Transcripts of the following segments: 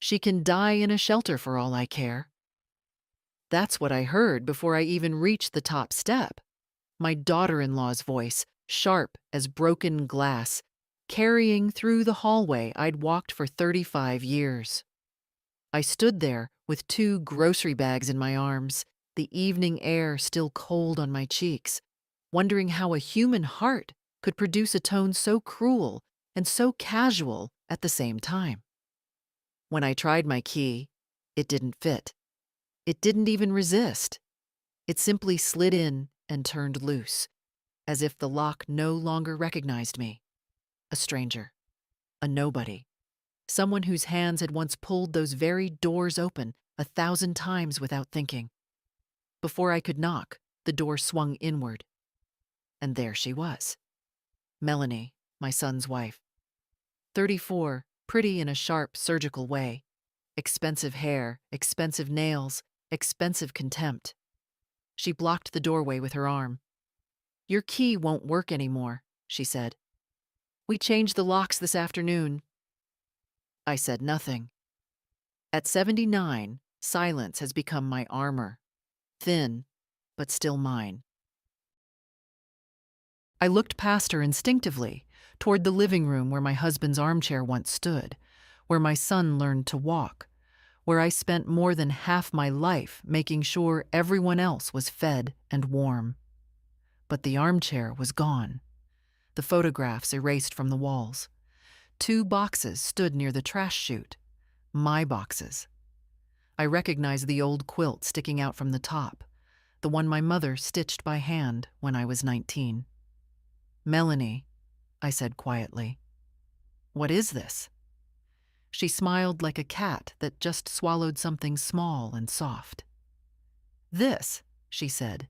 She can die in a shelter for all I care. That's what I heard before I even reached the top step. My daughter-in-law's voice, sharp as broken glass, carrying through the hallway I'd walked for 35 years. I stood there with 2 grocery bags in my arms, the evening air still cold on my cheeks, wondering how a human heart could produce a tone so cruel and so casual at the same time. When I tried my key, it didn't fit. It didn't even resist. It simply slid in and turned loose, as if the lock no longer recognized me. A stranger, a nobody, someone whose hands had once pulled those very doors open 1,000 times without thinking. Before I could knock, the door swung inward, and there she was. Melanie, my son's wife. 34, pretty in a sharp surgical way. Expensive hair, expensive nails, expensive contempt. She blocked the doorway with her arm. "Your key won't work anymore," she said. "We changed the locks this afternoon." I said nothing. At 79, silence has become my armor. Thin, but still mine. I looked past her instinctively, toward the living room where my husband's armchair once stood, where my son learned to walk, where I spent more than half my life making sure everyone else was fed and warm. But the armchair was gone. The photographs erased from the walls. 2 boxes stood near the trash chute. My boxes. I recognized the old quilt sticking out from the top, the one my mother stitched by hand when I was 19. "Melanie," I said quietly, "what is this?" She smiled like a cat that just swallowed something small and soft. "This," she said,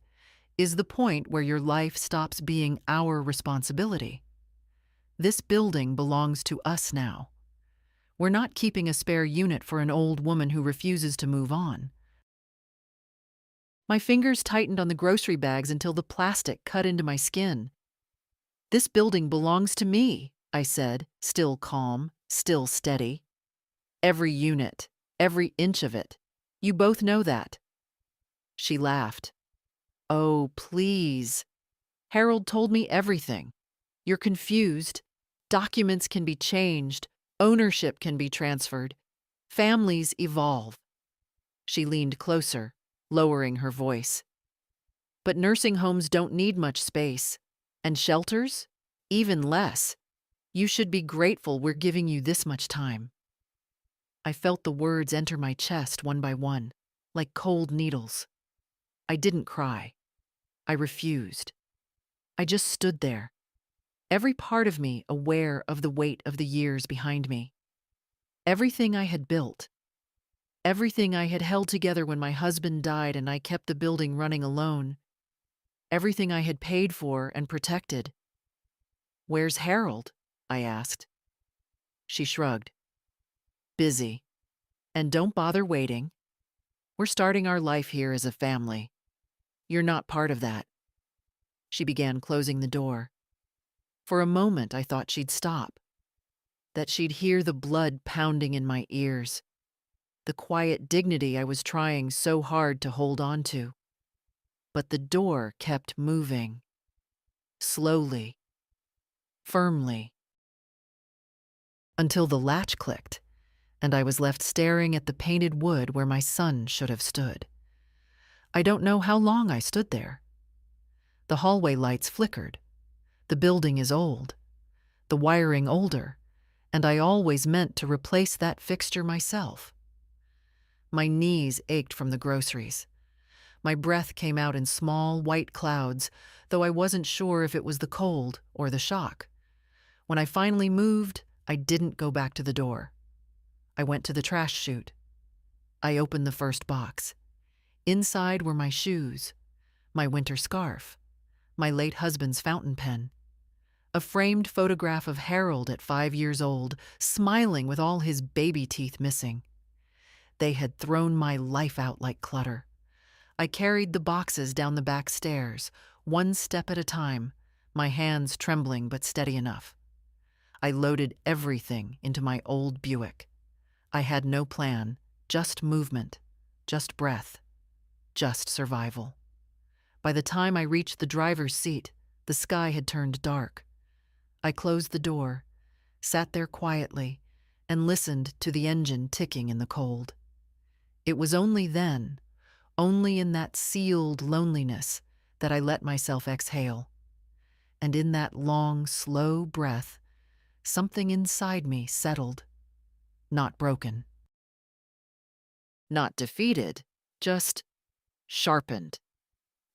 "is the point where your life stops being our responsibility. This building belongs to us now. We're not keeping a spare unit for an old woman who refuses to move on." My fingers tightened on the grocery bags until the plastic cut into my skin. "This building belongs to me," I said, still calm, still steady. "Every unit, every inch of it. You both know that." She laughed. "Oh, please. Harold told me everything. You're confused. Documents can be changed. Ownership can be transferred. Families evolve." She leaned closer, lowering her voice. "But nursing homes don't need much space. And shelters? Even less. You should be grateful we're giving you this much time." I felt the words enter my chest one by one, like cold needles. I didn't cry. I refused. I just stood there, every part of me aware of the weight of the years behind me. Everything I had built, everything I had held together when my husband died and I kept the building running alone, everything I had paid for and protected. "Where's Harold?" I asked. She shrugged. "Busy. And don't bother waiting. We're starting our life here as a family. You're not part of that." She began closing the door. For a moment I thought she'd stop, that she'd hear the blood pounding in my ears, the quiet dignity I was trying so hard to hold on to. But the door kept moving. Slowly. Firmly. Until the latch clicked, and I was left staring at the painted wood where my son should have stood. I don't know how long I stood there. The hallway lights flickered. The building is old, the wiring older, and I always meant to replace that fixture myself. My knees ached from the groceries. My breath came out in small white clouds, though I wasn't sure if it was the cold or the shock. When I finally moved, I didn't go back to the door. I went to the trash chute. I opened the first box. Inside were my shoes, my winter scarf, my late husband's fountain pen, a framed photograph of Harold at 5 years old, smiling with all his baby teeth missing. They had thrown my life out like clutter. I carried the boxes down the back stairs, one step at a time, my hands trembling but steady enough. I loaded everything into my old Buick. I had no plan, just movement, just breath, just survival. By the time I reached the driver's seat, the sky had turned dark. I closed the door, sat there quietly, and listened to the engine ticking in the cold. It was only then, only in that sealed loneliness, that I let myself exhale. And in that long, slow breath, something inside me settled, not broken, not defeated, just sharpened.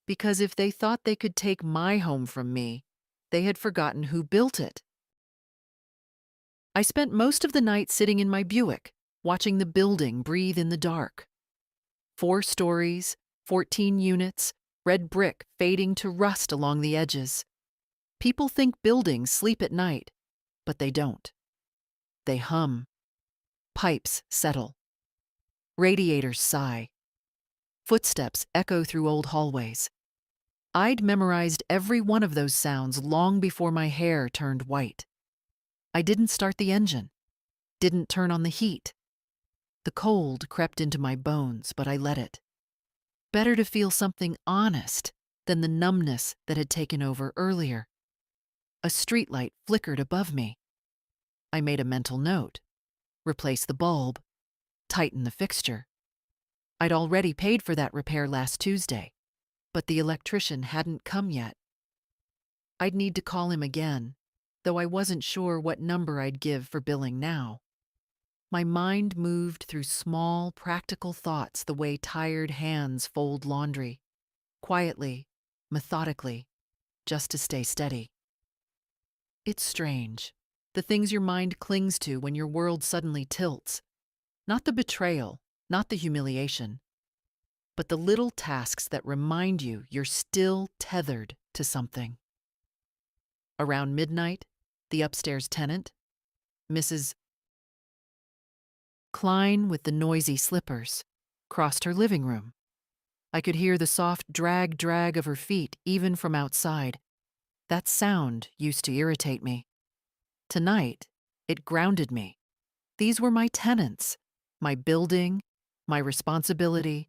Because if they thought they could take my home from me, they had forgotten who built it. I spent most of the night sitting in my Buick, watching the building breathe in the dark. 4 stories, 14 units, red brick fading to rust along the edges. People think buildings sleep at night, but they don't. They hum. Pipes settle. Radiators sigh. Footsteps echo through old hallways. I'd memorized every one of those sounds long before my hair turned white. I didn't start the engine, didn't turn on the heat. The cold crept into my bones, but I let it. Better to feel something honest than the numbness that had taken over earlier. A streetlight flickered above me. I made a mental note. Replace the bulb. Tighten the fixture. I'd already paid for that repair last Tuesday, but the electrician hadn't come yet. I'd need to call him again, though I wasn't sure what number I'd give for billing now. My mind moved through small, practical thoughts the way tired hands fold laundry, quietly, methodically, just to stay steady. It's strange, the things your mind clings to when your world suddenly tilts. Not the betrayal, not the humiliation, but the little tasks that remind you you're still tethered to something. Around midnight, the upstairs tenant, Mrs. Klein with the noisy slippers, crossed her living room. I could hear the soft drag of her feet even from outside. That sound used to irritate me. Tonight, it grounded me. These were my tenants, my building, my responsibility,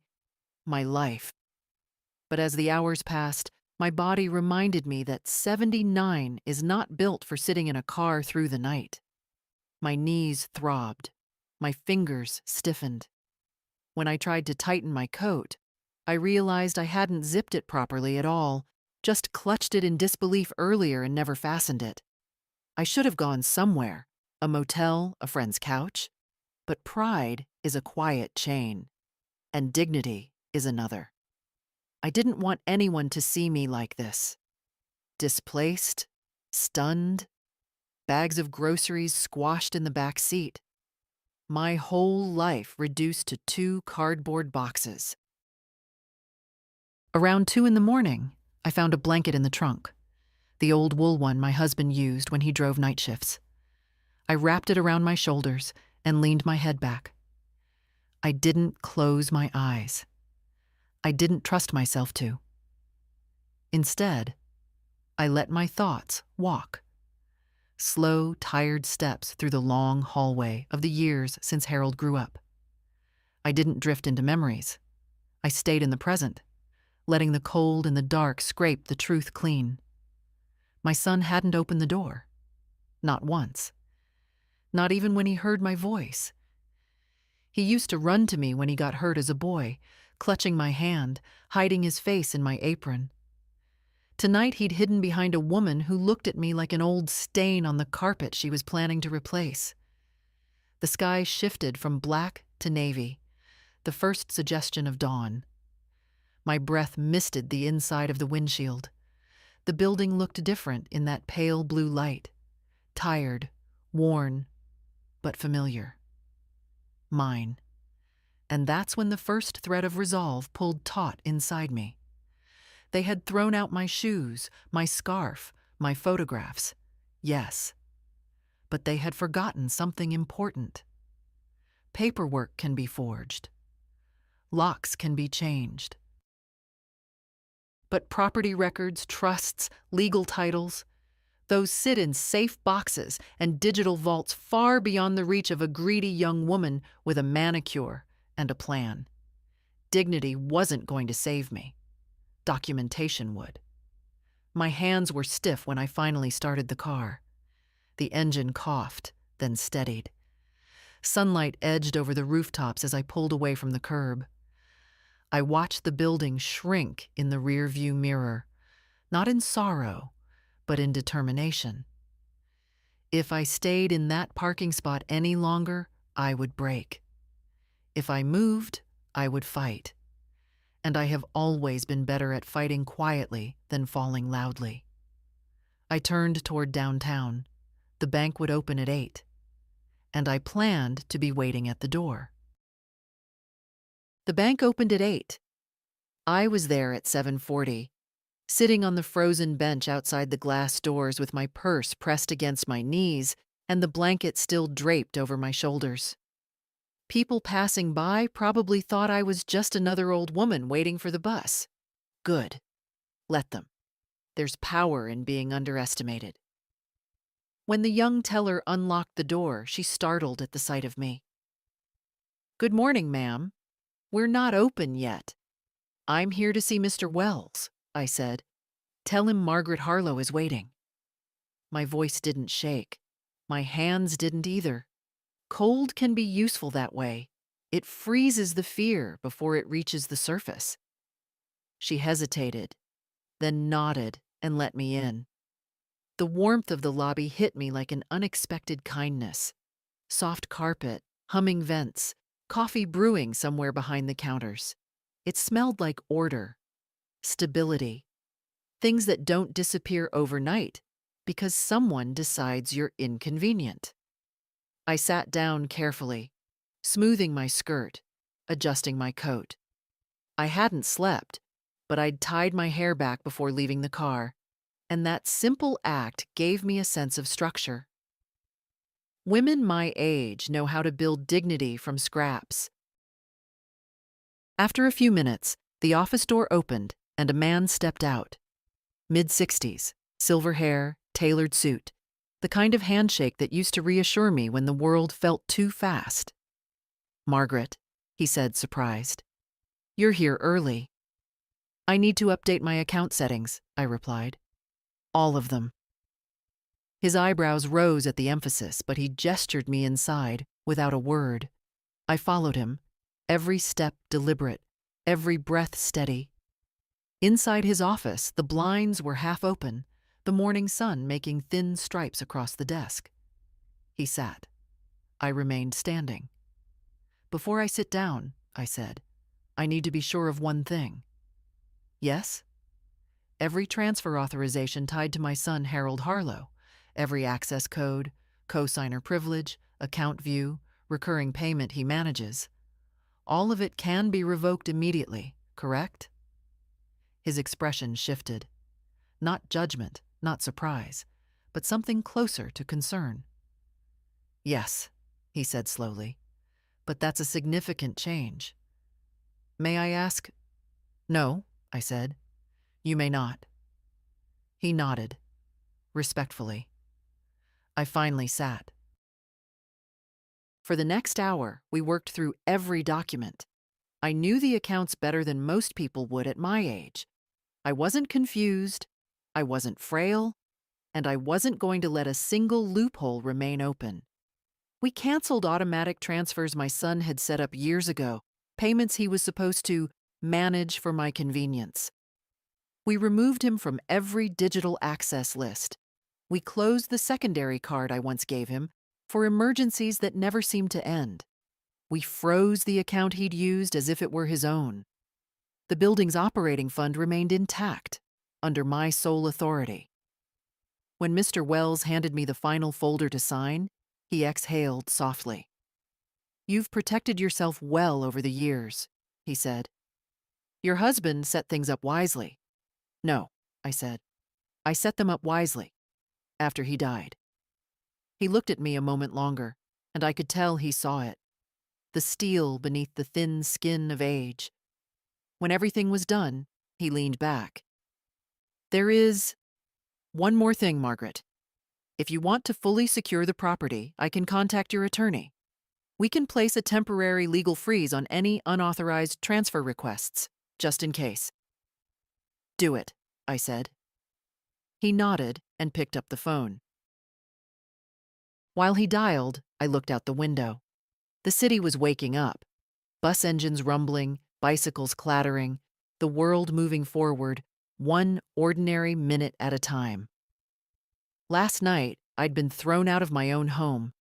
my life. But as the hours passed, my body reminded me that 79 is not built for sitting in a car through the night. My knees throbbed. My fingers stiffened. When I tried to tighten my coat, I realized I hadn't zipped it properly at all, just clutched it in disbelief earlier and never fastened it. I should have gone somewhere, a motel, a friend's couch. But pride is a quiet chain, and dignity is another. I didn't want anyone to see me like this. Displaced, stunned, bags of groceries squashed in the back seat. My whole life reduced to 2 cardboard boxes. Around 2 in the morning, I found a blanket in the trunk, the old wool one my husband used when he drove night shifts. I wrapped it around my shoulders and leaned my head back. I didn't close my eyes. I didn't trust myself to. Instead, I let my thoughts walk. Slow, tired steps through the long hallway of the years since Harold grew up. I didn't drift into memories. I stayed in the present, letting the cold and the dark scrape the truth clean. My son hadn't opened the door. Not once. Not even when he heard my voice. He used to run to me when he got hurt as a boy, clutching my hand, hiding his face in my apron. Tonight he'd hidden behind a woman who looked at me like an old stain on the carpet she was planning to replace. The sky shifted from black to navy, the first suggestion of dawn. My breath misted the inside of the windshield. The building looked different in that pale blue light. Tired, worn, but familiar. Mine. And that's when the first thread of resolve pulled taut inside me. They had thrown out my shoes, my scarf, my photographs. Yes. But they had forgotten something important. Paperwork can be forged. Locks can be changed. But property records, trusts, legal titles, Those sit in safe boxes and digital vaults far beyond the reach of a greedy young woman with a manicure and a plan. Dignity wasn't going to save me. Documentation would. My hands were stiff when I finally started the car. The engine coughed, then steadied. Sunlight edged over the rooftops as I pulled away from the curb. I watched the building shrink in the rearview mirror, not in sorrow, but in determination. If I stayed in that parking spot any longer, I would break. If I moved, I would fight. And I have always been better at fighting quietly than falling loudly. I turned toward downtown. The bank would open at 8, and I planned to be waiting at the door. The bank opened at 8. I was there at 7:40, sitting on the frozen bench outside the glass doors with my purse pressed against my knees and the blanket still draped over my shoulders. People passing by probably thought I was just another old woman waiting for the bus. Good. Let them. There's power in being underestimated. When the young teller unlocked the door, she startled at the sight of me. "Good morning, ma'am. We're not open yet." "I'm here to see Mr. Wells," I said. "Tell him Margaret Harlow is waiting." My voice didn't shake. My hands didn't either. Cold can be useful that way. It freezes the fear before it reaches the surface. She hesitated, then nodded and let me in. The warmth of the lobby hit me like an unexpected kindness. Soft carpet, humming vents, coffee brewing somewhere behind the counters. It smelled like order, stability, things that don't disappear overnight because someone decides you're inconvenient. I sat down carefully, smoothing my skirt, adjusting my coat. I hadn't slept, but I'd tied my hair back before leaving the car, and that simple act gave me a sense of structure. Women my age know how to build dignity from scraps. After a few minutes, the office door opened and a man stepped out. Mid-60s, silver hair, tailored suit, the kind of handshake that used to reassure me when the world felt too fast. "Margaret," he said, surprised. "You're here early." "I need to update my account settings," I replied. "All of them." His eyebrows rose at the emphasis, but he gestured me inside without a word. I followed him, every step deliberate, every breath steady. Inside his office, the blinds were half open, the morning sun making thin stripes across the desk. He sat. I remained standing. "Before I sit down," I said, "I need to be sure of one thing." "Yes?" "Every transfer authorization tied to my son, Harold Harlow, every access code, cosigner privilege, account view, recurring payment he manages, all of it can be revoked immediately, correct?" His expression shifted. Not judgment, not surprise, but something closer to concern. "Yes," he said slowly, "but that's a significant change. May I ask?" "No," I said. "You may not." He nodded, respectfully. I finally sat. For the next hour, we worked through every document. I knew the accounts better than most people would at my age. I wasn't confused, I wasn't frail, and I wasn't going to let a single loophole remain open. We canceled automatic transfers my son had set up years ago, payments he was supposed to manage for my convenience. We removed him from every digital access list. We closed the secondary card I once gave him for emergencies that never seemed to end. We froze the account he'd used as if it were his own. The building's operating fund remained intact, under my sole authority. When Mr. Wells handed me the final folder to sign, he exhaled softly. "You've protected yourself well over the years," he said. "Your husband set things up wisely." "No," I said. "I set them up wisely, after he died." He looked at me a moment longer, and I could tell he saw it. The steel beneath the thin skin of age. When everything was done, he leaned back. "There is one more thing, Margaret," If you want to fully secure the property, I can contact your attorney. We can place a temporary legal freeze on any unauthorized transfer requests, just in case. Do it, I said. He nodded and picked up the phone. While he dialed, I looked out the window. The city was waking up. Bus engines rumbling, bicycles clattering, the world moving forward, one ordinary minute at a time. Last night, I'd been thrown out of my own home.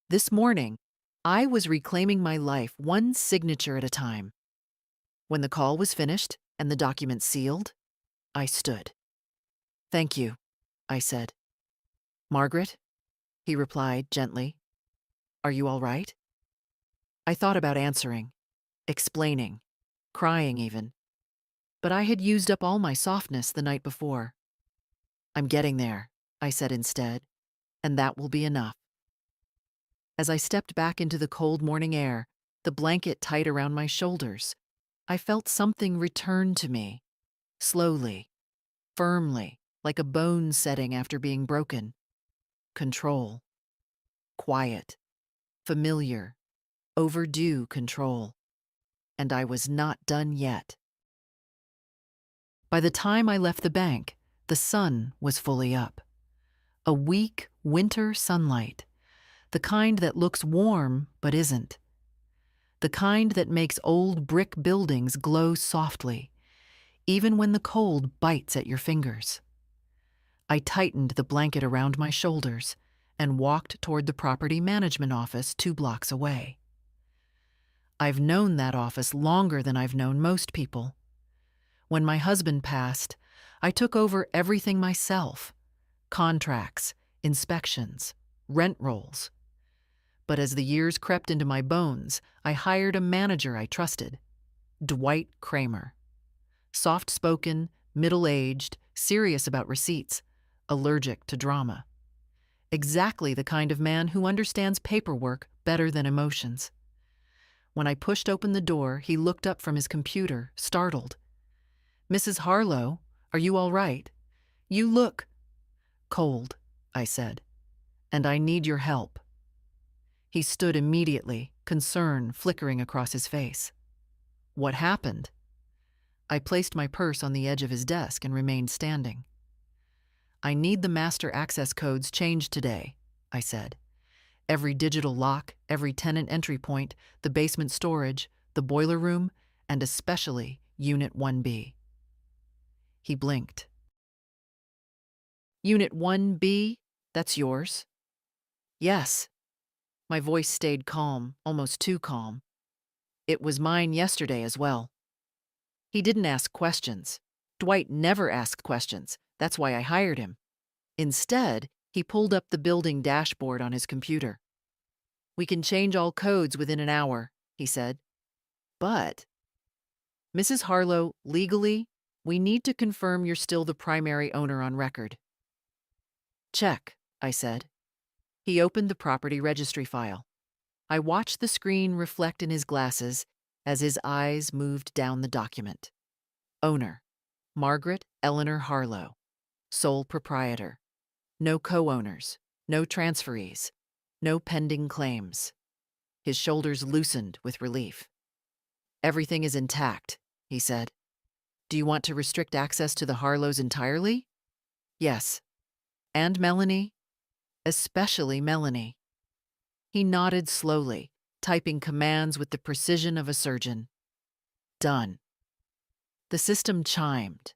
This morning, I was reclaiming my life one signature at a time. When the call was finished and the document sealed, I stood. Thank you, I said. Margaret? He replied gently. Are you all right? I thought about answering, explaining, crying even. But I had used up all my softness the night before. I'm getting there, I said instead, and that will be enough. As I stepped back into the cold morning air, the blanket tight around my shoulders, I felt something return to me, slowly, firmly, like a bone setting after being broken. Control. Quiet. Familiar. Overdue control. And I was not done yet. By the time I left the bank, the sun was fully up. A weak winter sunlight, the kind that looks warm but isn't. The kind that makes old brick buildings glow softly, even when the cold bites at your fingers. I tightened the blanket around my shoulders and walked toward the property management office 2 blocks away. I've known that office longer than I've known most people. When my husband passed, I took over everything myself: contracts, inspections, rent rolls. But as the years crept into my bones, I hired a manager I trusted, Dwight Kramer. Soft-spoken, middle-aged, serious about receipts, allergic to drama. Exactly the kind of man who understands paperwork better than emotions. When I pushed open the door, he looked up from his computer, startled. Mrs. Harlow, are you all right? You look cold, I said, and I need your help. He stood immediately, concern flickering across his face. What happened? I placed my purse on the edge of his desk and remained standing. I need the master access codes changed today, I said. Every digital lock, every tenant entry point, the basement storage, the boiler room, and especially Unit 1B. He blinked. Unit 1B? That's yours? Yes. My voice stayed calm, almost too calm. It was mine yesterday as well. He didn't ask questions. Dwight never asked questions. That's why I hired him. Instead, he pulled up the building dashboard on his computer. We can change all codes within an hour, he said. But, Mrs. Harlow, legally, we need to confirm you're still the primary owner on record. Check, I said. He opened the property registry file. I watched the screen reflect in his glasses as his eyes moved down the document. Owner, Margaret Eleanor Harlow. Sole proprietor. No co-owners, no transferees, no pending claims. His shoulders loosened with relief. Everything is intact, he said. Do you want to restrict access to the Harlows entirely? Yes. And Melanie? Especially Melanie. He nodded slowly, typing commands with the precision of a surgeon. Done. The system chimed,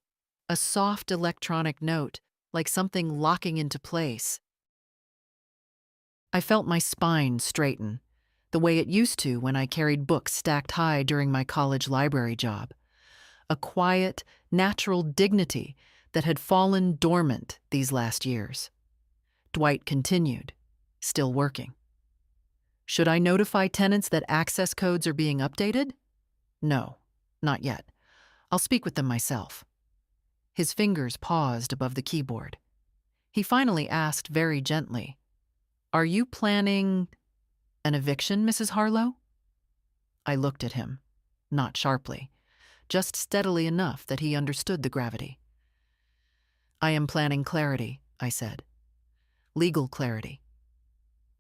a soft electronic note, like something locking into place. I felt my spine straighten, the way it used to when I carried books stacked high during my college library job. A quiet, natural dignity that had fallen dormant these last years. Dwight continued, still working. Should I notify tenants that access codes are being updated? No, not yet. I'll speak with them myself. His fingers paused above the keyboard. He finally asked very gently, Are you planning an eviction, Mrs. Harlow? I looked at him, not sharply, just steadily enough that he understood the gravity. I am planning clarity, I said. legal clarity.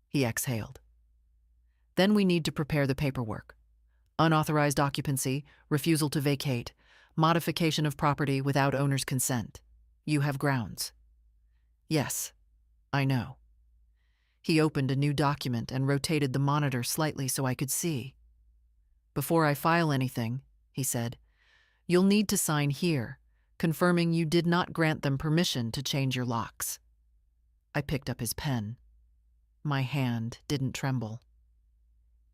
He exhaled. Then we need to prepare the paperwork. Unauthorized occupancy, refusal to vacate, modification of property without owner's consent. You have grounds. Yes, I know. He opened a new document and rotated the monitor slightly so I could see. Before I file anything, he said, you'll need to sign here, confirming you did not grant them permission to change your locks. I picked up his pen. My hand didn't tremble.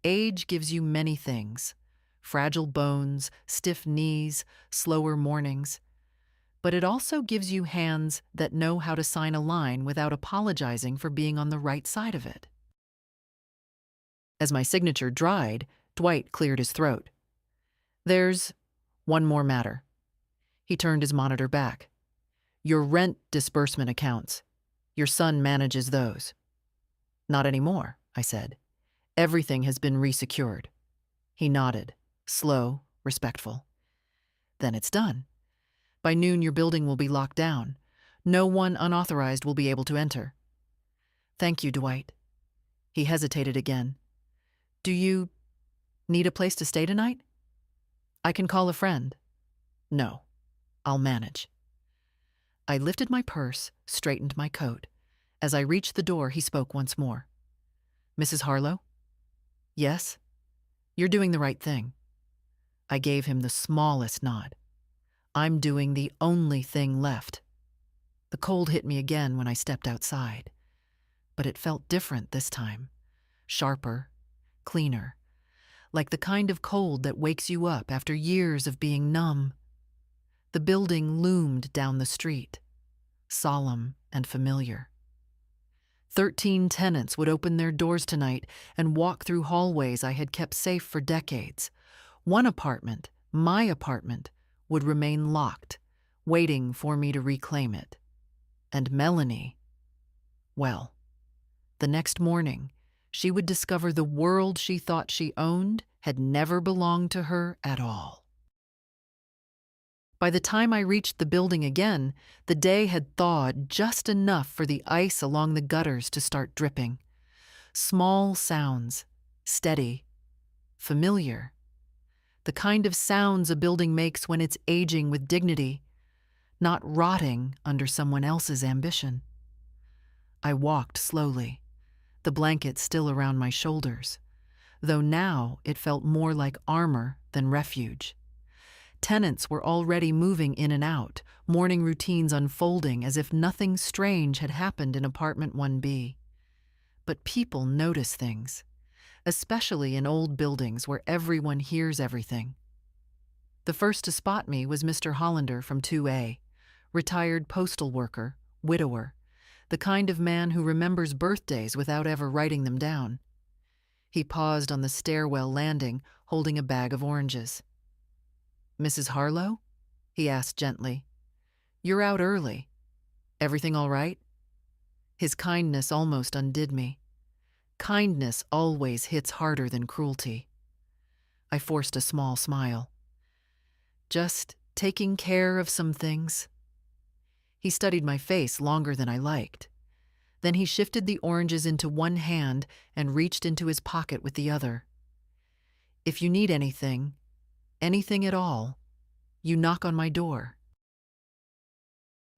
Age gives you many things: fragile bones, stiff knees, slower mornings. But it also gives you hands that know how to sign a line without apologizing for being on the right side of it. As my signature dried, Dwight cleared his throat. There's one more matter. He turned his monitor back. Your rent disbursement accounts. Your son manages those. Not anymore, I said. Everything has been resecured. He nodded, slow, respectful. Then it's done. By noon, your building will be locked down. No one unauthorized will be able to enter. Thank you, Dwight. He hesitated again. Do you need a place to stay tonight? I can call a friend. No, I'll manage. I lifted my purse, straightened my coat. As I reached the door, he spoke once more. Mrs. Harlow? Yes? You're doing the right thing. I gave him the smallest nod. I'm doing the only thing left. The cold hit me again when I stepped outside. But it felt different this time. Sharper, cleaner. Like the kind of cold that wakes you up after years of being numb. The building loomed down the street, solemn and familiar. 13 tenants would open their doors tonight and walk through hallways I had kept safe for decades. One apartment, my apartment, would remain locked, waiting for me to reclaim it. And Melanie, well, the next morning, she would discover the world she thought she owned had never belonged to her at all. By the time I reached the building again, the day had thawed just enough for the ice along the gutters to start dripping. Small sounds, steady, familiar. The kind of sounds a building makes when it's aging with dignity, not rotting under someone else's ambition. I walked slowly, the blanket still around my shoulders, though now it felt more like armor than refuge. Tenants were already moving in and out, morning routines unfolding as if nothing strange had happened in apartment 1B. But people notice things, especially in old buildings where everyone hears everything. The first to spot me was Mr. Hollander from 2A, retired postal worker, widower, the kind of man who remembers birthdays without ever writing them down. He paused on the stairwell landing, holding a bag of oranges. Mrs. Harlow? He asked gently. You're out early. Everything all right? His kindness almost undid me. Kindness always hits harder than cruelty. I forced a small smile. Just taking care of some things. He studied my face longer than I liked. Then he shifted the oranges into one hand and reached into his pocket with the other. If you need anything at all, you knock on my door.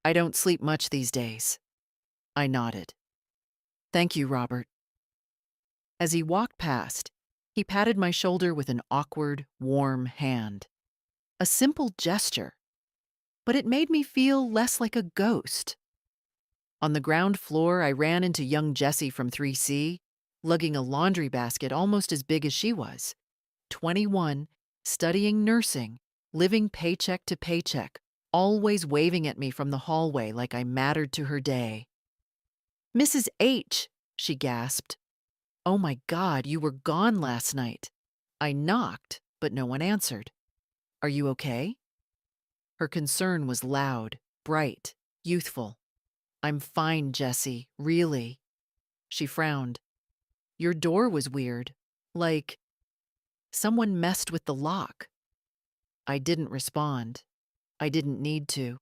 I don't sleep much these days. I nodded. Thank you, Robert. As he walked past, he patted my shoulder with an awkward, warm hand. A simple gesture, but it made me feel less like a ghost. On the ground floor, I ran into young Jessie from 3C, lugging a laundry basket almost as big as she was. 21, studying nursing, living paycheck to paycheck, always waving at me from the hallway like I mattered to her day. Mrs. H, she gasped. Oh my God, you were gone last night. I knocked, but no one answered. Are you okay? Her concern was loud, bright, youthful. I'm fine, Jessie, really. She frowned. Your door was weird, like someone messed with the lock. I didn't respond. I didn't need to.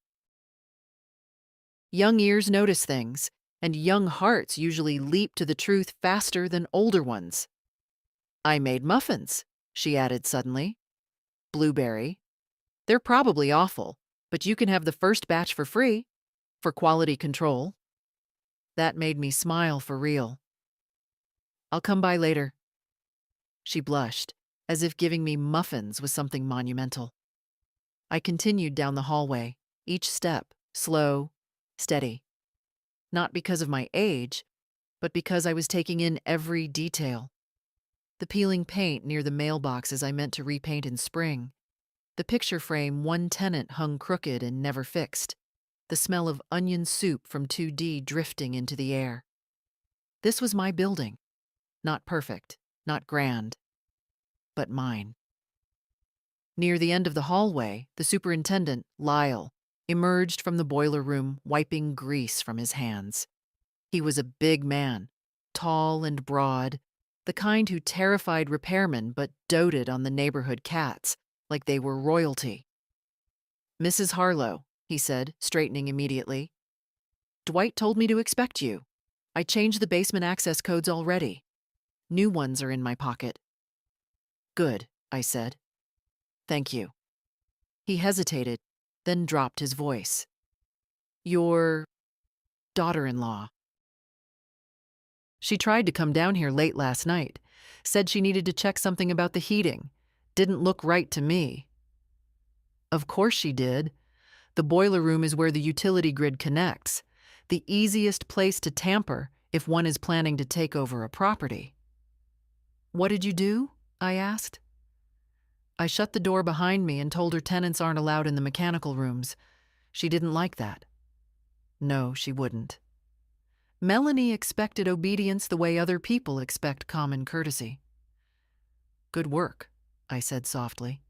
Young ears notice things, and young hearts usually leap to the truth faster than older ones. I made muffins, she added suddenly. Blueberry. They're probably awful, but you can have the first batch for free, for quality control. That made me smile for real. I'll come by later. She blushed, as if giving me muffins was something monumental. I continued down the hallway, each step slow, steady. Not because of my age, but because I was taking in every detail. The peeling paint near the mailboxes I meant to repaint in spring. The picture frame one tenant hung crooked and never fixed. The smell of onion soup from 2D drifting into the air. This was my building. Not perfect, not grand, but mine. Near the end of the hallway, the superintendent, Lyle, emerged from the boiler room, wiping grease from his hands. He was a big man, tall and broad, the kind who terrified repairmen but doted on the neighborhood cats, like they were royalty. "Mrs. Harlow," he said, straightening immediately. "Dwight told me to expect you. I changed the basement access codes already. New ones are in my pocket." "Good," I said. "Thank you." He hesitated, then dropped his voice. "Your daughter-in-law. She tried to come down here late last night. Said she needed to check something about the heating. Didn't look right to me." "Of course she did. The boiler room is where the utility grid connects. The easiest place to tamper if one is planning to take over a property." "What did you do?" I asked. "I shut the door behind me and told her tenants aren't allowed in the mechanical rooms. She didn't like that." No, she wouldn't. Melanie expected obedience the way other people expect common courtesy. "Good work," I said softly.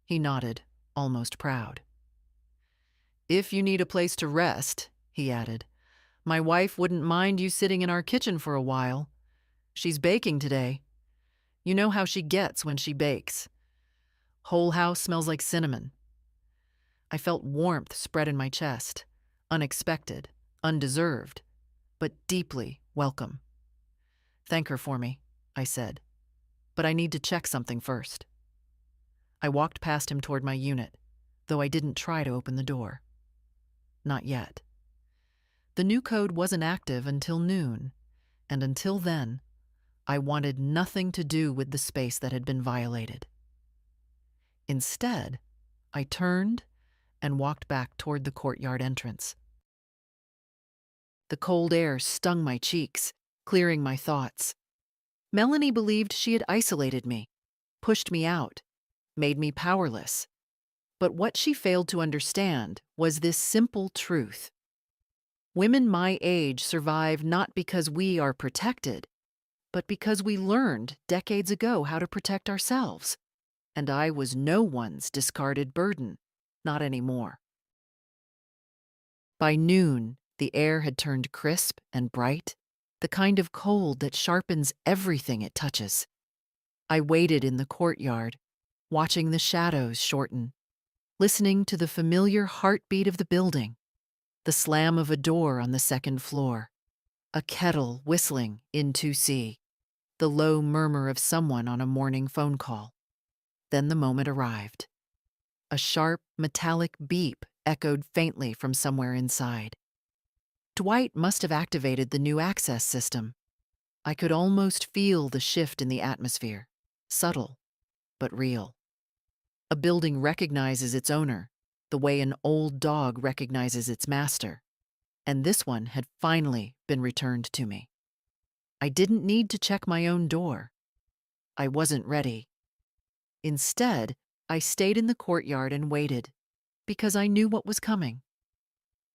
He nodded, almost proud. "If you need a place to rest," he added, "my wife wouldn't mind you sitting in our kitchen for a while. She's baking today. You know how she gets when she bakes. Whole house smells like cinnamon." I felt warmth spread in my chest, unexpected, undeserved, but deeply welcome. "Thank her for me," I said, "but I need to check something first." I walked past him toward my unit, though I didn't try to open the door. Not yet. The new code wasn't active until noon, and until then, I wanted nothing to do with the space that had been violated. Instead, I turned and walked back toward the courtyard entrance. The cold air stung my cheeks, clearing my thoughts. Melanie believed she had isolated me, pushed me out, made me powerless. But what she failed to understand was this simple truth. Women my age survive not because we are protected, but because we learned decades ago how to protect ourselves. And I was no one's discarded burden, not anymore. By noon, the air had turned crisp and bright, the kind of cold that sharpens everything it touches. I waited in the courtyard, watching the shadows shorten, listening to the familiar heartbeat of the building, the slam of a door on the second floor, a kettle whistling in 2C, the low murmur of someone on a morning phone call. Then the moment arrived. A sharp, metallic beep echoed faintly from somewhere inside. Dwight must have activated the new access system. I could almost feel the shift in the atmosphere, subtle, but real. A building recognizes its owner, the way an old dog recognizes its master. And this one had finally been returned to me. I didn't need to check my own door. I wasn't ready. Instead, I stayed in the courtyard and waited, because I knew what was coming.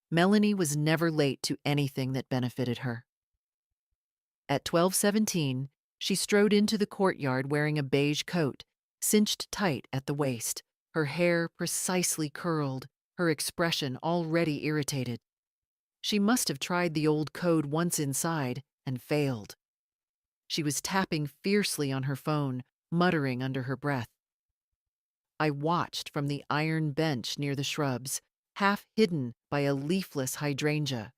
Melanie was never late to anything that benefited her. At 12:17, she strode into the courtyard wearing a beige coat, cinched tight at the waist, her hair precisely curled, her expression already irritated. She must have tried the old code once inside and failed. She was tapping fiercely on her phone, muttering under her breath. I watched from the iron bench near the shrubs, half hidden by a leafless hydrangea.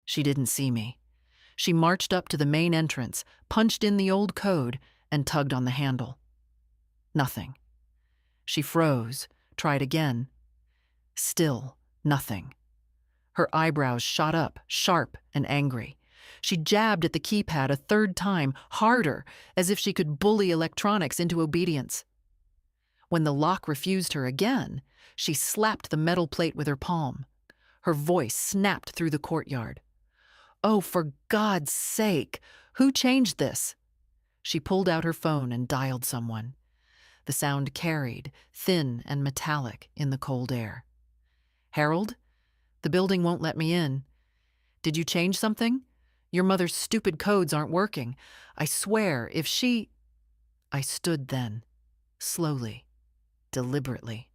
She didn't see me. She marched up to the main entrance, punched in the old code, and tugged on the handle. Nothing. She froze, tried again. Still nothing. Her eyebrows shot up, sharp and angry. She jabbed at the keypad a third time, harder, as if she could bully electronics into obedience. When the lock refused her again, she slapped the metal plate with her palm. Her voice snapped through the courtyard. "Oh, for God's sake! Who changed this?" She pulled out her phone and dialed someone. The sound carried, thin and metallic, in the cold air. "Harold? The building won't let me in. Did you change something? Your mother's stupid codes aren't working. I swear, if she—" I stood then, slowly, deliberately.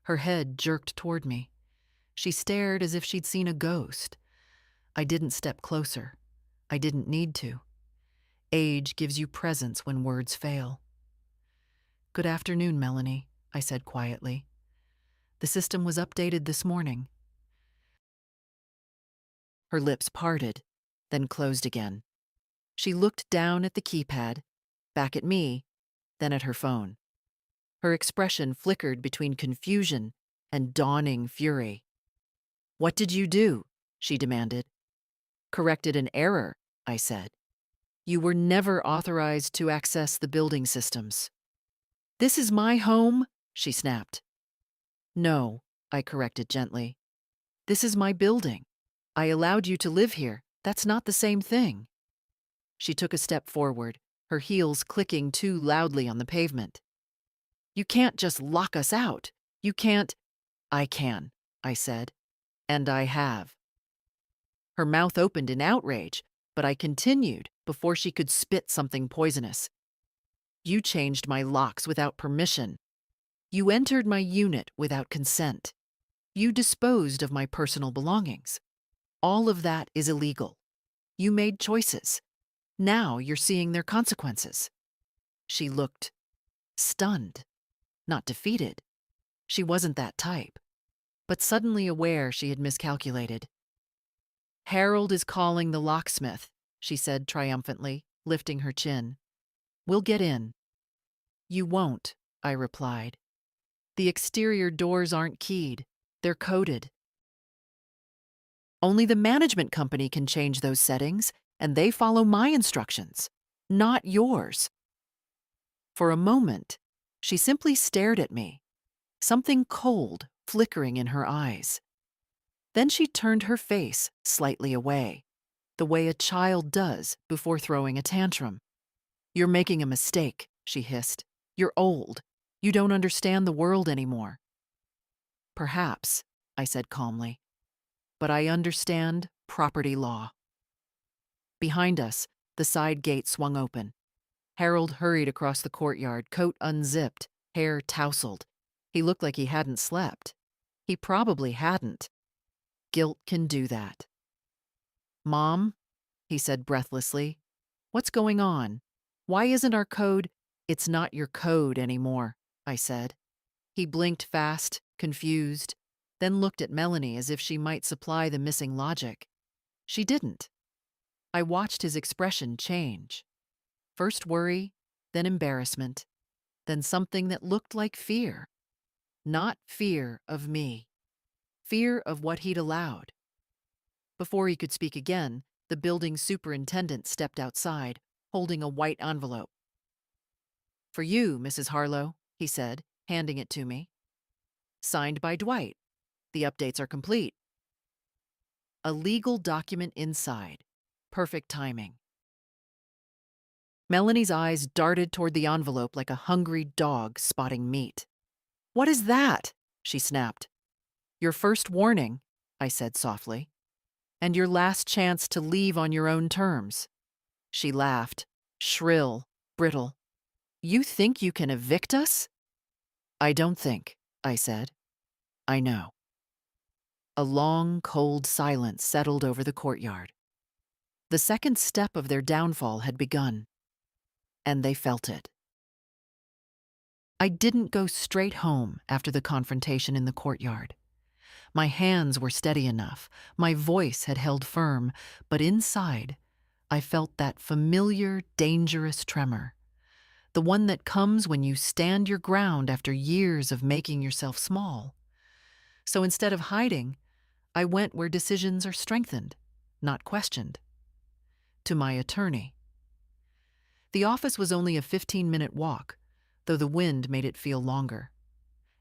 Her head jerked toward me. She stared as if she'd seen a ghost. I didn't step closer. I didn't need to. Age gives you presence when words fail. "Good afternoon, Melanie," I said quietly. "The system was updated this morning." Her lips parted, then closed again. She looked down at the keypad, back at me, then at her phone. Her expression flickered between confusion and dawning fury. "What did you do?" she demanded. "Corrected an error," I said. "You were never authorized to access the building systems." "This is my home," she snapped. "No," I corrected gently. "This is my building. I allowed you to live here. That's not the same thing." She took a step forward, her heels clicking too loudly on the pavement. "You can't just lock us out. You can't—" "I can," I said. "And I have." Her mouth opened in outrage, but I continued before she could spit something poisonous. "You changed my locks without permission. You entered my unit without consent. You disposed of my personal belongings. All of that is illegal. You made choices. Now you're seeing their consequences." She looked stunned, not defeated. She wasn't that type, but suddenly aware she had miscalculated. "Harold is calling the locksmith," she said triumphantly, lifting her chin. "We'll get in." "You won't," I replied. "The exterior doors aren't keyed. They're coded. Only the management company can change those settings, and they follow my instructions, not yours." For a moment, she simply stared at me, something cold flickering in her eyes. Then she turned her face slightly away, the way a child does before throwing a tantrum. "You're making a mistake," she hissed. "You're old. You don't understand the world anymore." "Perhaps," I said calmly, "but I understand property law." Behind us, the side gate swung open. Harold hurried across the courtyard, coat unzipped, hair tousled. He looked like he hadn't slept. He probably hadn't. Guilt can do that. "Mom," he said breathlessly, "what's going on? Why isn't our code—" "It's not your code anymore," I said. He blinked fast, confused, then looked at Melanie as if she might supply the missing logic. She didn't. I watched his expression change. First worry, then embarrassment, then something that looked like fear. Not fear of me. Fear of what he'd allowed. Before he could speak again, the building superintendent stepped outside, holding a white envelope. "For you, Mrs. Harlow," he said, handing it to me. "Signed by Dwight. The updates are complete." A legal document inside. Perfect timing. Melanie's eyes darted toward the envelope like a hungry dog spotting meat. "What is that?" she snapped. "Your first warning," I said softly. "And your last chance to leave on your own terms." She laughed, shrill, brittle. "You think you can evict us?" "I don't think," I said. "I know." A long, cold silence settled over the courtyard. The second step of their downfall had begun, and they felt it. I didn't go straight home after the confrontation in the courtyard. My hands were steady enough, my voice had held firm, but inside, I felt that familiar, dangerous tremor. The one that comes when you stand your ground after years of making yourself small. So instead of hiding, I went where decisions are strengthened, not questioned. To my attorney. The office was only a 15-minute walk, though the wind made it feel longer.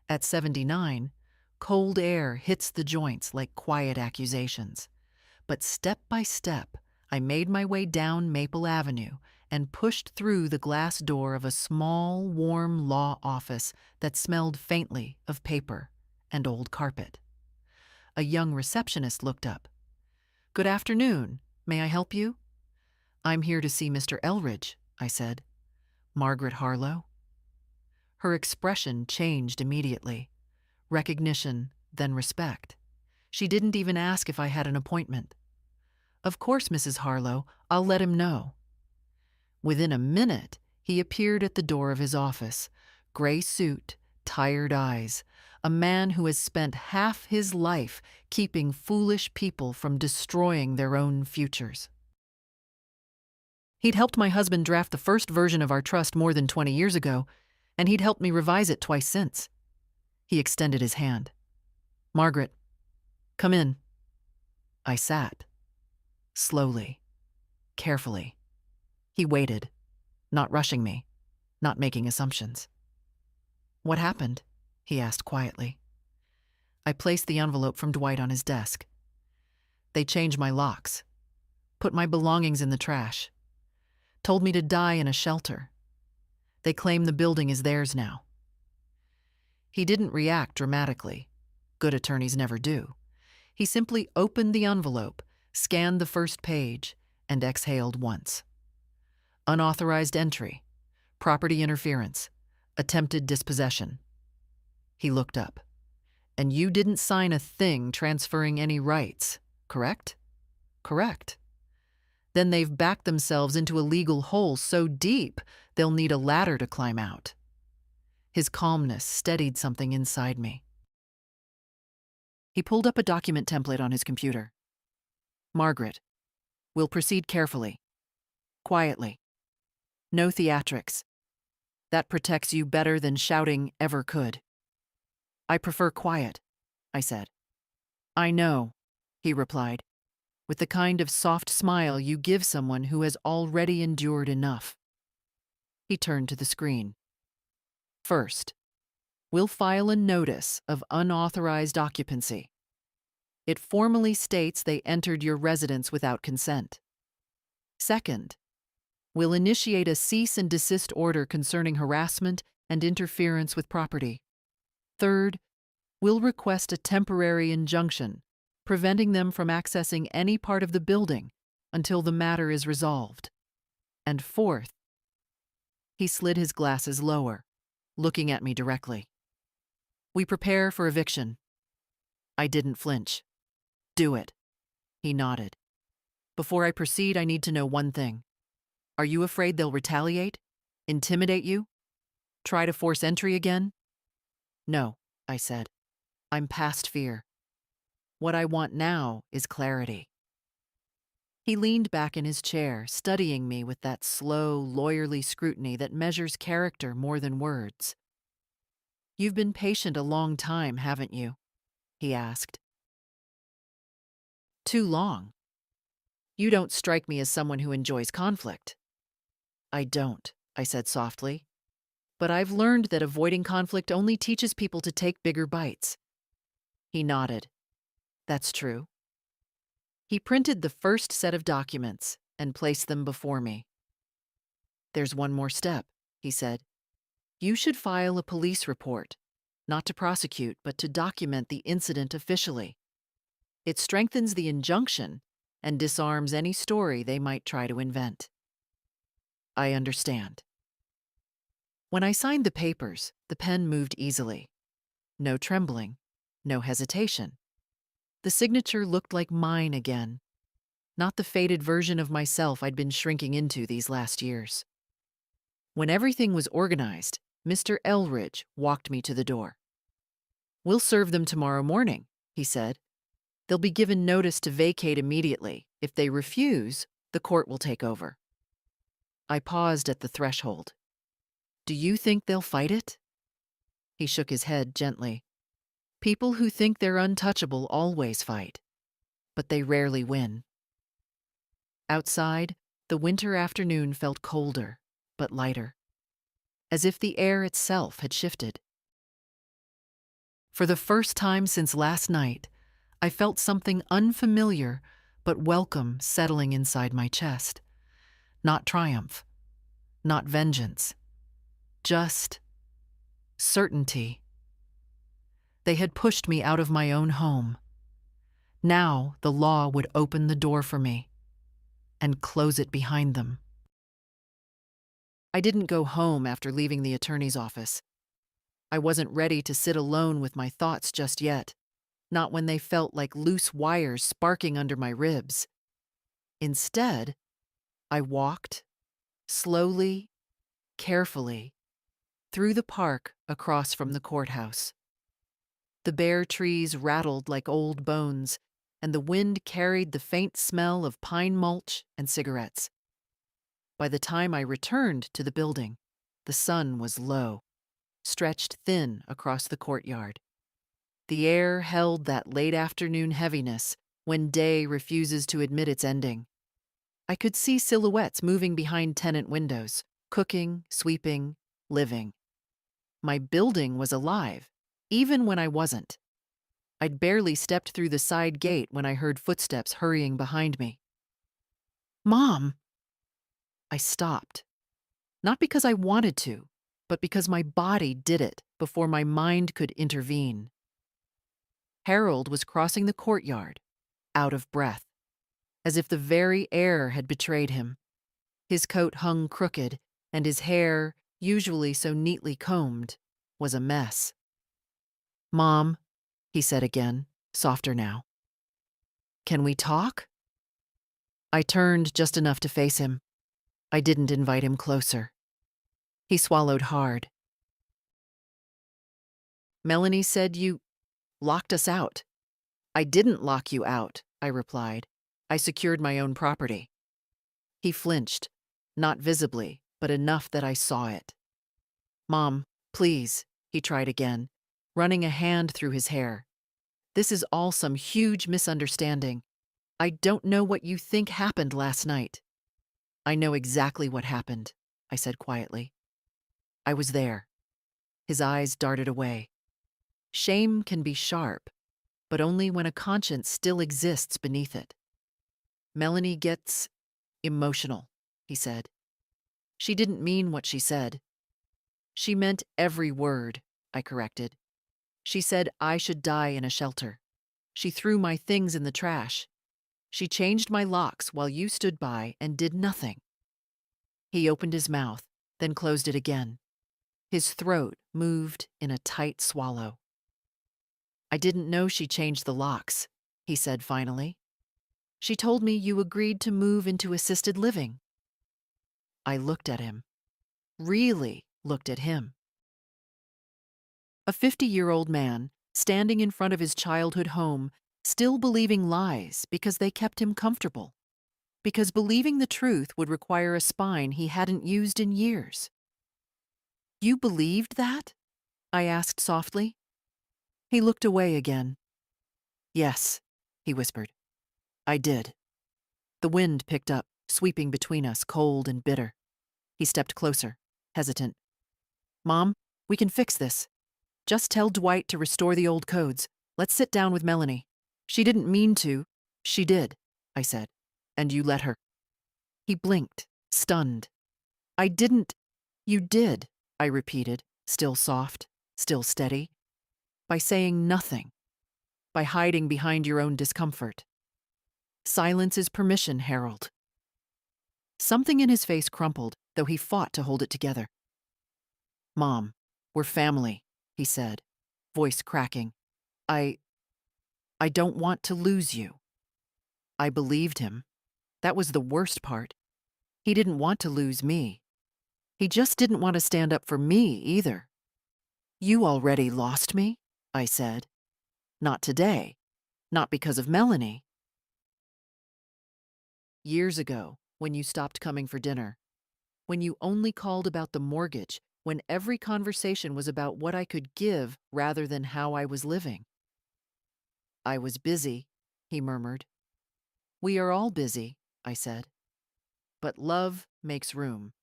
At 79, cold air hits the joints like quiet accusations. But step by step, I made my way down Maple Avenue and pushed through the glass door of a small, warm law office that smelled faintly of paper and old carpet. A young receptionist looked up. "Good afternoon. May I help you?" "I'm here to see Mr. Elridge," I said. "Margaret Harlow?" Her expression changed immediately. Recognition, then respect. She didn't even ask if I had an appointment. "Of course, Mrs. Harlow, I'll let him know." Within a minute, he appeared at the door of his office, gray suit, tired eyes, a man who has spent half his life keeping foolish people from destroying their own futures. He'd helped my husband draft the first version of our trust more than 20 years ago, and he'd helped me revise it twice since. He extended his hand. "Margaret, come in." I sat. Slowly, carefully. He waited, not rushing me, not making assumptions. "What happened?" he asked quietly. I placed the envelope from Dwight on his desk. "They changed my locks, put my belongings in the trash, told me to die in a shelter. They claim the building is theirs now." He didn't react dramatically. Good attorneys never do. He simply opened the envelope, scanned the first page, and exhaled once. "Unauthorized entry, property interference, attempted dispossession." He looked up. "And you didn't sign a thing transferring any rights, correct?" "Correct." "Then they've backed themselves into a legal hole so deep they'll need a ladder to climb out." His calmness steadied something inside me. He pulled up a document template on his computer. "Margaret, we'll proceed carefully, quietly. No theatrics. That protects you better than shouting ever could." "I prefer quiet," I said. "I know," he replied, with the kind of soft smile you give someone who has already endured enough. He turned to the screen. "First, we'll file a notice of unauthorized occupancy. It formally states they entered your residence without consent. Second, we'll initiate a cease and desist order concerning harassment and interference with property. Third, we'll request a temporary injunction, preventing them from accessing any part of the building until the matter is resolved. And fourth," he slid his glasses lower, looking at me directly, "we prepare for eviction." I didn't flinch. "Do it." He nodded. "Before I proceed, I need to know one thing. Are you afraid they'll retaliate? Intimidate you? Try to force entry again?" "No," I said. "I'm past fear. What I want now is clarity." He leaned back in his chair, studying me with that slow, lawyerly scrutiny that measures character more than words. "You've been patient a long time, haven't you?" he asked. "Too long. You don't strike me as someone who enjoys conflict." "I don't," I said softly. "But I've learned that avoiding conflict only teaches people to take bigger bites." He nodded. "That's true." He printed the first set of documents and placed them before me. "There's one more step," he said. "You should file a police report, not to prosecute, but to document the incident officially. It strengthens the injunction and disarms any story they might try to invent." "I understand." When I signed the papers, the pen moved easily. No trembling, no hesitation. The signature looked like mine again, not the faded version of myself I'd been shrinking into these last years. When everything was organized, Mr. Elridge walked me to the door. "We'll serve them tomorrow morning," he said. They'll be given notice to vacate immediately. If they refuse, the court will take over. I paused at the threshold. Do you think they'll fight it? He shook his head gently. People who think they're untouchable always fight, but they rarely win. Outside, the winter afternoon felt colder, but lighter, as if the air itself had shifted. For the first time since last night, I felt something unfamiliar but welcome settling inside my chest. Not triumph, not vengeance, just certainty. They had pushed me out of my own home. Now the law would open the door for me and close it behind them. I didn't go home after leaving the attorney's office. I wasn't ready to sit alone with my thoughts just yet, not when they felt like loose wires sparking under my ribs. Instead, I walked, slowly, carefully, through the park across from the courthouse. The bare trees rattled like old bones, and the wind carried the faint smell of pine mulch and cigarettes. By the time I returned to the building, the sun was low, stretched thin across the courtyard. The air held that late afternoon heaviness when day refuses to admit its ending. I could see silhouettes moving behind tenant windows, cooking, sweeping, living. My building was alive, even when I wasn't. I'd barely stepped through the side gate when I heard footsteps hurrying behind me. Mom! I stopped. Not because I wanted to, but because my body did it before my mind could intervene. Harold was crossing the courtyard, out of breath, as if the very air had betrayed him. His coat hung crooked, and his hair, usually so neatly combed, was a mess. Mom, he said again, softer now. Can we talk? I turned just enough to face him. I didn't invite him closer. He swallowed hard. Melanie said you locked us out. I didn't lock you out, I replied. I secured my own property. He flinched, not visibly, but enough that I saw it. Mom, please, he tried again, running a hand through his hair. This is all some huge misunderstanding. I don't know what you think happened last night. I know exactly what happened, I said quietly. I was there. His eyes darted away. Shame can be sharp, but only when a conscience still exists beneath it. Melanie gets emotional, he said. She didn't mean what she said. She meant every word, I corrected. She said I should die in a shelter. She threw my things in the trash. She changed my locks while you stood by and did nothing. He opened his mouth, then closed it again. His throat moved in a tight swallow. I didn't know she changed the locks, he said finally. She told me you agreed to move into assisted living. I looked at him. Really looked at him. A 50-year-old man, standing in front of his childhood home, still believing lies because they kept him comfortable. Because believing the truth would require a spine he hadn't used in years. You believed that? I asked softly. He looked away again. Yes, he whispered. I did. The wind picked up, sweeping between us, cold and bitter. He stepped closer, hesitant. Mom, we can fix this. Just tell Dwight to restore the old codes. Let's sit down with Melanie. She didn't mean to. She did, I said. And you let her. He blinked, stunned. I didn't. You did, I repeated, still soft, still steady. By saying nothing. By hiding behind your own discomfort. Silence is permission, Harold. Something in his face crumpled, though he fought to hold it together. Mom, we're family, he said, voice cracking. I don't want to lose you. I believed him. That was the worst part. He didn't want to lose me. He just didn't want to stand up for me either. You already lost me, I said. Not today, Not because of Melanie. Years ago, when you stopped coming for dinner, when you only called about the mortgage, when every conversation was about what I could give rather than how I was living. I was busy, he murmured. We are all busy, I said. But love makes room,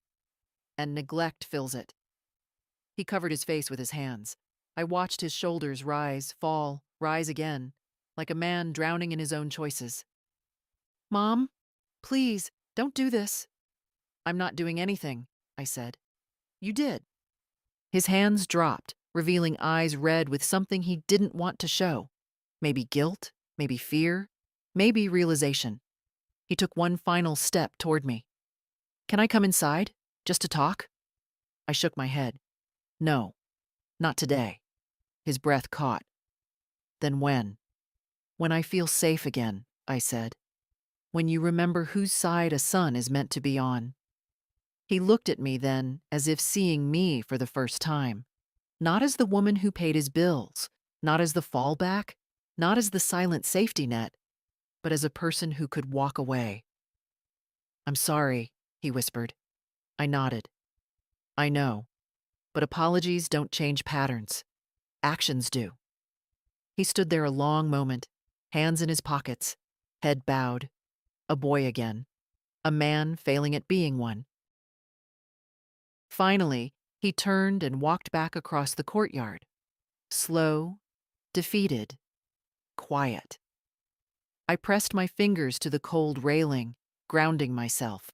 and neglect fills it. He covered his face with his hands. I watched his shoulders rise, fall, rise again, like a man drowning in his own choices. Mom, please, don't do this. I'm not doing anything, I said. You did. His hands dropped, revealing eyes red with something he didn't want to show. Maybe guilt, maybe fear, maybe realization. He took one final step toward me. Can I come inside, just to talk? I shook my head. No, not today. His breath caught. Then when? When I feel safe again, I said. When you remember whose side a son is meant to be on. He looked at me then as if seeing me for the first time. Not as the woman who paid his bills, not as the fallback, not as the silent safety net, but as a person who could walk away. I'm sorry, he whispered. I nodded. I know, but apologies don't change patterns. Actions do. He stood there a long moment, hands in his pockets, head bowed. A boy again. A man failing at being one. Finally, he turned and walked back across the courtyard. Slow, defeated, quiet. I pressed my fingers to the cold railing, grounding myself.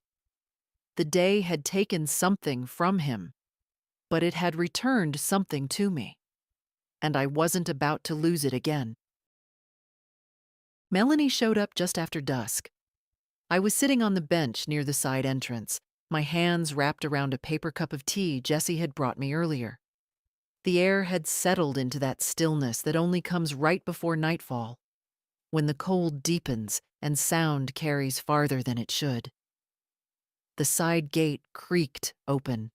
The day had taken something from him, but it had returned something to me, and I wasn't about to lose it again. Melanie showed up just after dusk. I was sitting on the bench near the side entrance, my hands wrapped around a paper cup of tea Jessie had brought me earlier. The air had settled into that stillness that only comes right before nightfall, when the cold deepens and sound carries farther than it should. The side gate creaked open.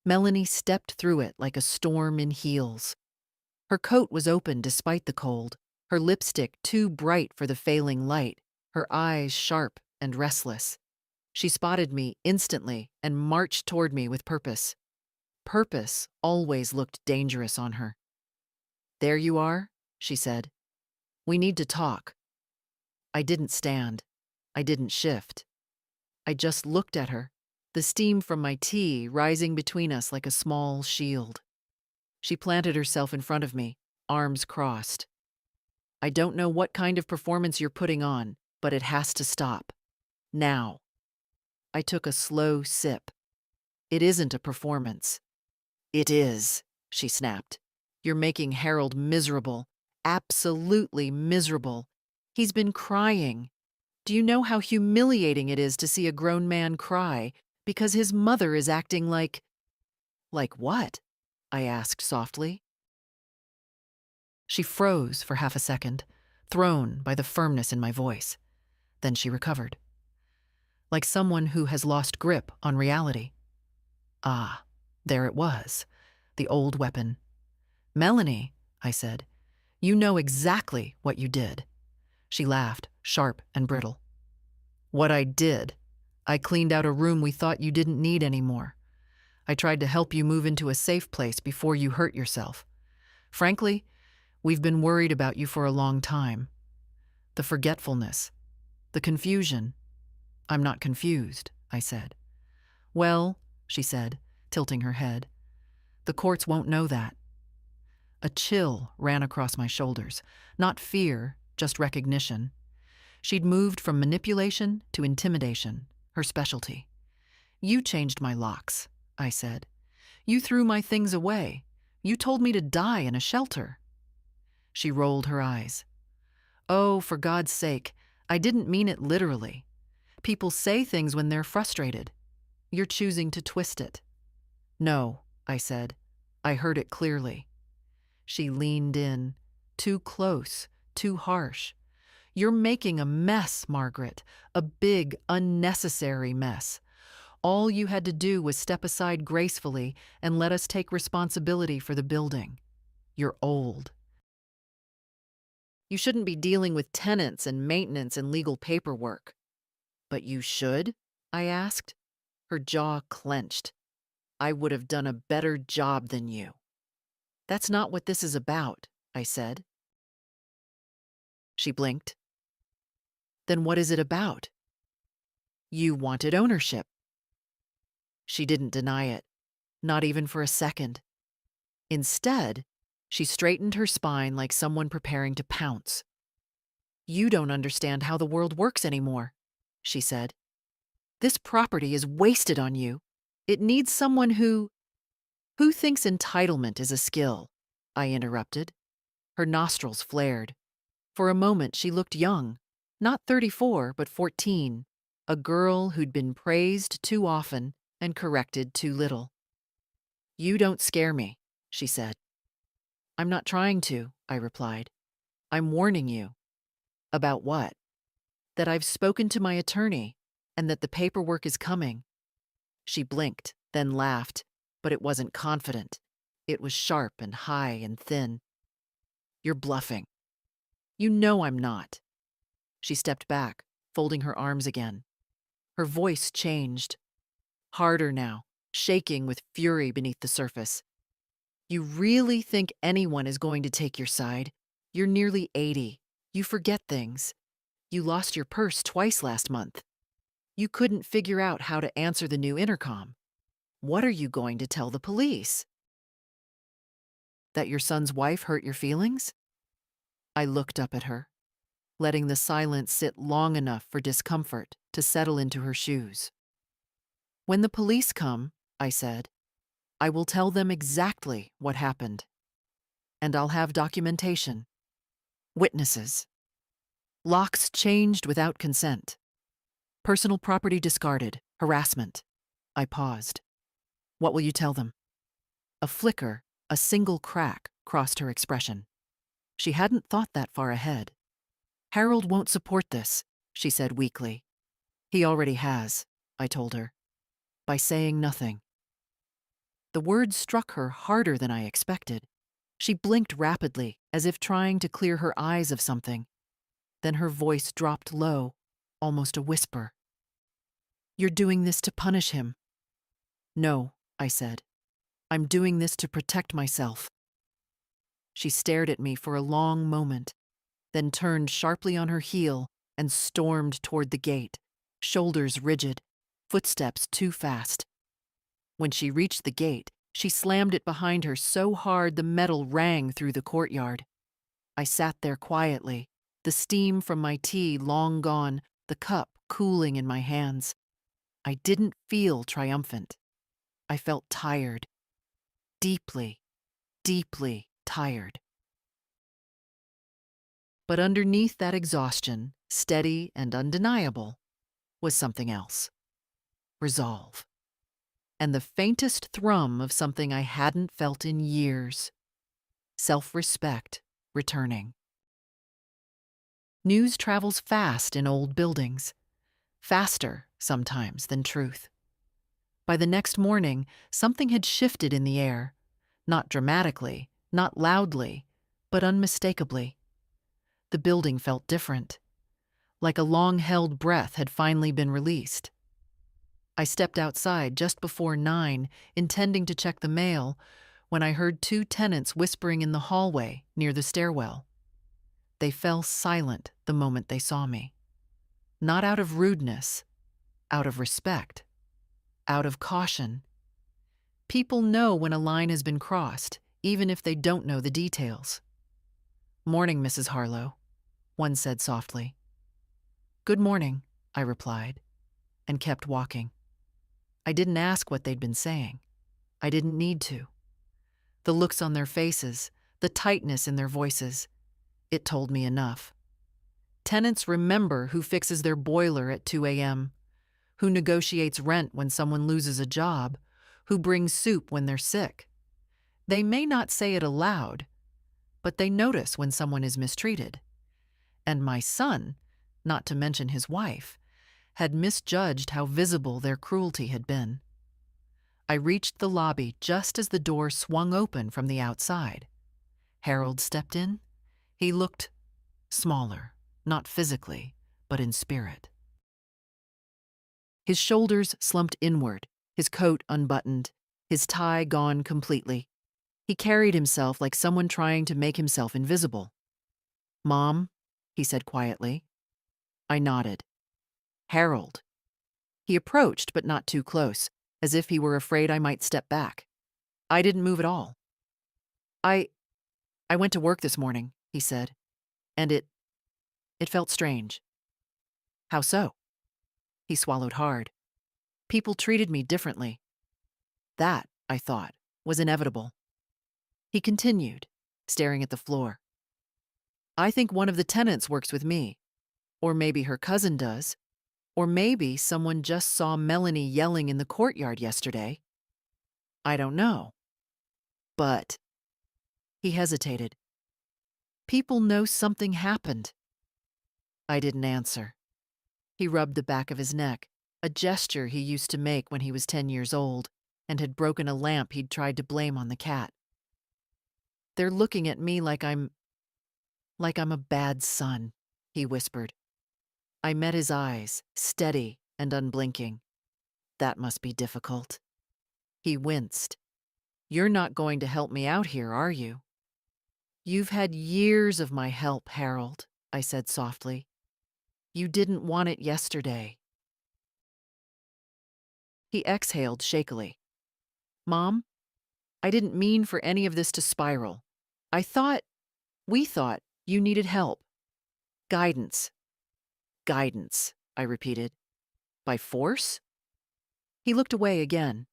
Melanie stepped through it like a storm in heels. Her coat was open despite the cold, her lipstick too bright for the failing light, her eyes sharp and restless. She spotted me instantly and marched toward me with purpose. Purpose always looked dangerous on her. There you are, she said. We need to talk. I didn't stand. I didn't shift. I just looked at her, the steam from my tea rising between us like a small shield. She planted herself in front of me, arms crossed. I don't know what kind of performance you're putting on, but it has to stop. Now. I took a slow sip. It isn't a performance. It is, she snapped. You're making Harold miserable. Absolutely miserable. He's been crying. Do you know how humiliating it is to see a grown man cry because his mother is acting like... Like what? I asked softly. She froze for half a second, thrown by the firmness in my voice. Then she recovered. Like someone who has lost grip on reality. Ah, there it was, the old weapon. Melanie, I said, you know exactly what you did. She laughed, sharp and brittle. What I did? I cleaned out a room we thought you didn't need anymore. I tried to help you move into a safe place before you hurt yourself. Frankly, we've been worried about you for a long time. The forgetfulness, the confusion. I'm not confused, I said. Well, she said, tilting her head, the courts won't know that. A chill ran across my shoulders, not fear, just recognition. She'd moved from manipulation to intimidation, her specialty. You changed my locks, I said. You threw my things away. You told me to die in a shelter. She rolled her eyes. Oh, for God's sake, I didn't mean it literally. People say things when they're frustrated. You're choosing to twist it. No, I said. I heard it clearly. She leaned in, too close, too harsh. You're making a mess, Margaret, a big, unnecessary mess. All you had to do was step aside gracefully and let us take responsibility for the building. You're old. You shouldn't be dealing with tenants and maintenance and legal paperwork. But you should? I asked. Her jaw clenched. I would have done a better job than you. That's not what this is about, I said. She blinked. Then what is it about? You wanted ownership. She didn't deny it, not even for a second. Instead, she straightened her spine like someone preparing to pounce. You don't understand how the world works anymore, she said. This property is wasted on you. It needs someone who thinks entitlement is a skill, I interrupted. Her nostrils flared. For a moment, she looked young, not 34, but 14, a girl who'd been praised too often and corrected too little. You don't scare me, she said. I'm not trying to, I replied. I'm warning you. About what? That I've spoken to my attorney and that the paperwork is coming. She blinked, then laughed, but it wasn't confident. It was sharp and high and thin. You're bluffing. You know I'm not. She stepped back, folding her arms again. Her voice changed. Harder now, shaking with fury beneath the surface. You really think anyone is going to take your side? You're nearly 80. You forget things. You lost your purse twice last month. You couldn't figure out how to answer the new intercom. What are you going to tell the police? That your son's wife hurt your feelings? I looked up at her, letting the silence sit long enough for discomfort to settle into her shoes. When the police come, I said, I will tell them exactly what happened. And I'll have documentation. Witnesses. Locks changed without consent. Personal property discarded. Harassment. I paused. What will you tell them? A flicker, a single crack, crossed her expression. She hadn't thought that far ahead. Harold won't support this, she said weakly. He already has, I told her, by saying nothing. The words struck her harder than I expected. She blinked rapidly, as if trying to clear her eyes of something. Then her voice dropped low, almost a whisper. You're doing this to punish him. No, I said. I'm doing this to protect myself. She stared at me for a long moment, then turned sharply on her heel and stormed toward the gate, shoulders rigid, footsteps too fast. When she reached the gate, she slammed it behind her so hard the metal rang through the courtyard. I sat there quietly, the steam from my tea long gone, the cup cooling in my hands. I didn't feel triumphant. I felt tired. Deeply, deeply tired. But underneath that exhaustion, steady and undeniable, was something else. Resolve. And the faintest thrum of something I hadn't felt in years. Self-respect returning. News travels fast in old buildings. Faster, sometimes, than truth. By the next morning, something had shifted in the air. Not dramatically, not loudly, but unmistakably. The building felt different. Like a long-held breath had finally been released. I stepped outside just before 9, intending to check the mail, when I heard 2 tenants whispering in the hallway near the stairwell. They fell silent the moment they saw me. Not out of rudeness, out of respect, out of caution. People know when a line has been crossed, even if they don't know the details. Morning, Mrs. Harlow, one said softly. Good morning, I replied, and kept walking. I didn't ask what they'd been saying. I didn't need to. The looks on their faces, the tightness in their voices, it told me enough. Tenants remember who fixes their boiler at 2 a.m., who negotiates rent when someone loses a job, who brings soup when they're sick. They may not say it aloud, but they notice when someone is mistreated. And my son, not to mention his wife, had misjudged how visible their cruelty had been. I reached the lobby just as the door swung open from the outside. Harold stepped in. He looked smaller, not physically, but in spirit. His shoulders slumped inward, his coat unbuttoned, his tie gone completely. He carried himself like someone trying to make himself invisible. "Mom," he said quietly. I nodded. "Harold." He approached, but not too close, as if he were afraid I might step back. I didn't move at all. I went to work this morning," he said, "and it felt strange." "How so?" He swallowed hard. "People treated me differently. That, I thought, was inevitable." He continued, staring at the floor. "I think one of the tenants works with me. Or maybe her cousin does. Or maybe someone just saw Melanie yelling in the courtyard yesterday. I don't know. But," he hesitated, "people know something happened." I didn't answer. He rubbed the back of his neck, a gesture he used to make when he was 10 years old and had broken a lamp he'd tried to blame on the cat. "They're looking at me like I'm a bad son," he whispered. I met his eyes, steady and unblinking. "That must be difficult." He winced. "You're not going to help me out here, are you?" "You've had years of my help, Harold," I said softly. "You didn't want it yesterday." He exhaled shakily. "Mom, I didn't mean for any of this to spiral. We thought you needed help. Guidance." "Guidance," I repeated. "By force?" He looked away again.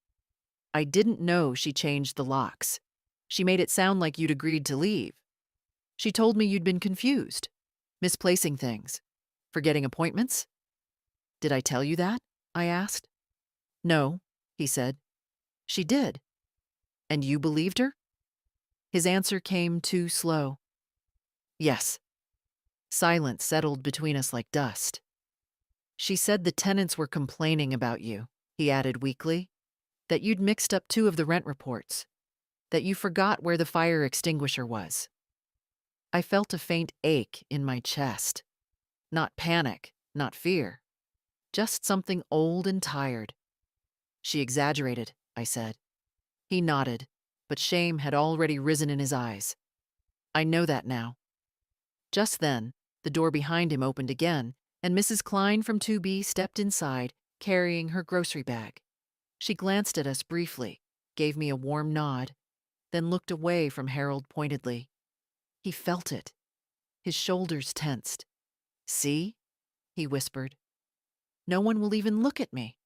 "I didn't know she changed the locks. She made it sound like you'd agreed to leave. She told me you'd been confused, misplacing things, forgetting appointments." "Did I tell you that?" I asked. "No," he said. "She did." "And you believed her?" His answer came too slow. "Yes." Silence settled between us like dust. "She said the tenants were complaining about you," he added weakly. "That you'd mixed up 2 of the rent reports. That you forgot where the fire extinguisher was." I felt a faint ache in my chest. Not panic, not fear. Just something old and tired. "She exaggerated," I said. He nodded, but shame had already risen in his eyes. "I know that now." Just then, the door behind him opened again, and Mrs. Klein from 2B stepped inside, carrying her grocery bag. She glanced at us briefly, gave me a warm nod, then looked away from Harold pointedly. He felt it. His shoulders tensed. "See?" he whispered. "No one will even look at me."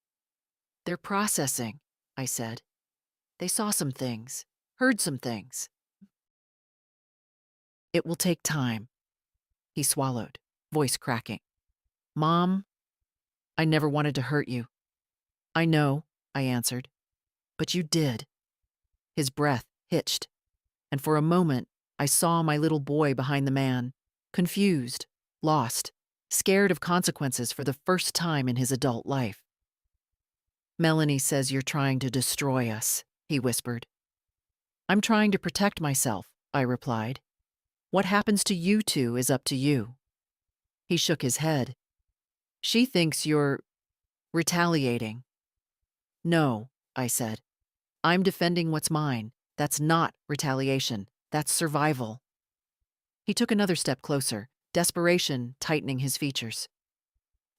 "They're processing," I said. "They saw some things, heard some things." "It will take time." He swallowed, voice cracking. "Mom, I never wanted to hurt you." "I know," I answered. "But you did." His breath hitched, and for a moment I saw my little boy behind the man, confused, lost, scared of consequences for the first time in his adult life. "Melanie says you're trying to destroy us," he whispered. "I'm trying to protect myself," I replied. "What happens to you 2 is up to you." He shook his head. "She thinks you're retaliating." "No," I said. "I'm defending what's mine. That's not retaliation. That's survival." He took another step closer, desperation tightening his features.